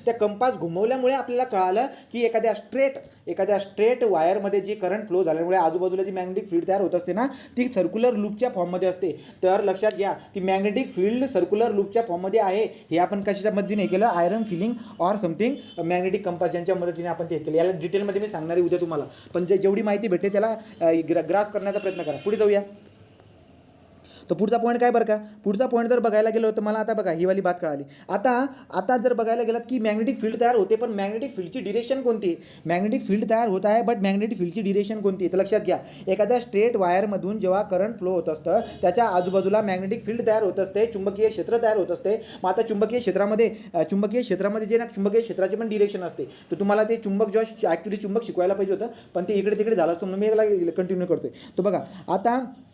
त्या कंपास घुमवल्यामुळे आपल्याला कळालं की एखाद्या स्ट्रेट वायरमध्ये जी करंट फ्लो झाल्यामुळे आजूबाजूला जी मॅग्नेटिक फील्ड तयार होत असते ना ती सर्क्युलर लूपच्या फॉर्ममध्ये असते. तर लक्षात घ्या की मॅग्नेटिक फील्ड सर्क्युलर लूपच्या फॉर्ममध्ये आहे. हे आपण कशाच्या मदतीने केलं, iron feeling or something magnetic compass यांच्या मदतीने आपण ते केलं. याला डिटेलमध्ये मी सांगणार आहे उद्या तुम्हाला, पण जेवढी माहिती भेटते त्याला ग्रास्प करण्याचा प्रयत्न करा. पुढे जाऊया. तर पुढचा पॉईंट काय बरं का, पुढचा पॉईंट जर बघायला गेलो तर मला आता बघा ही वाली बात कळाली. आता जर बघायला गेलात की मॅग्नेटिक फील्ड तयार होते, पण मॅग्नेटिक फील्डची डिरेक्शन कोणती आहे? मॅग्नेटिक फील्ड तयार होत आहे बट मॅग्नेटिक फील्डची डिरेक्शन कोणती आहे? तर लक्षात घ्या, एखाद्या स्ट्रेट वायरमधून जेव्हा करंट फ्लो होत असतं त्याच्या आजूबाजूला मॅग्नेटिक फील्ड तयार होत असते, चुंबकीय क्षेत्र तयार होत असते. मग आता चुंबकीय क्षेत्रामध्ये जे ना चुंबकीय क्षेत्राची पण डिरेक्शन असते. तर तुम्हाला ते चुंबक जेव्हा ॲक्च्युली चुंबक शिकवायला पाहिजे होतं, पण ते इकडे तिकडे झालं असतं म्हणून मी याला कंटिन्यू करतोय. तर बघा आता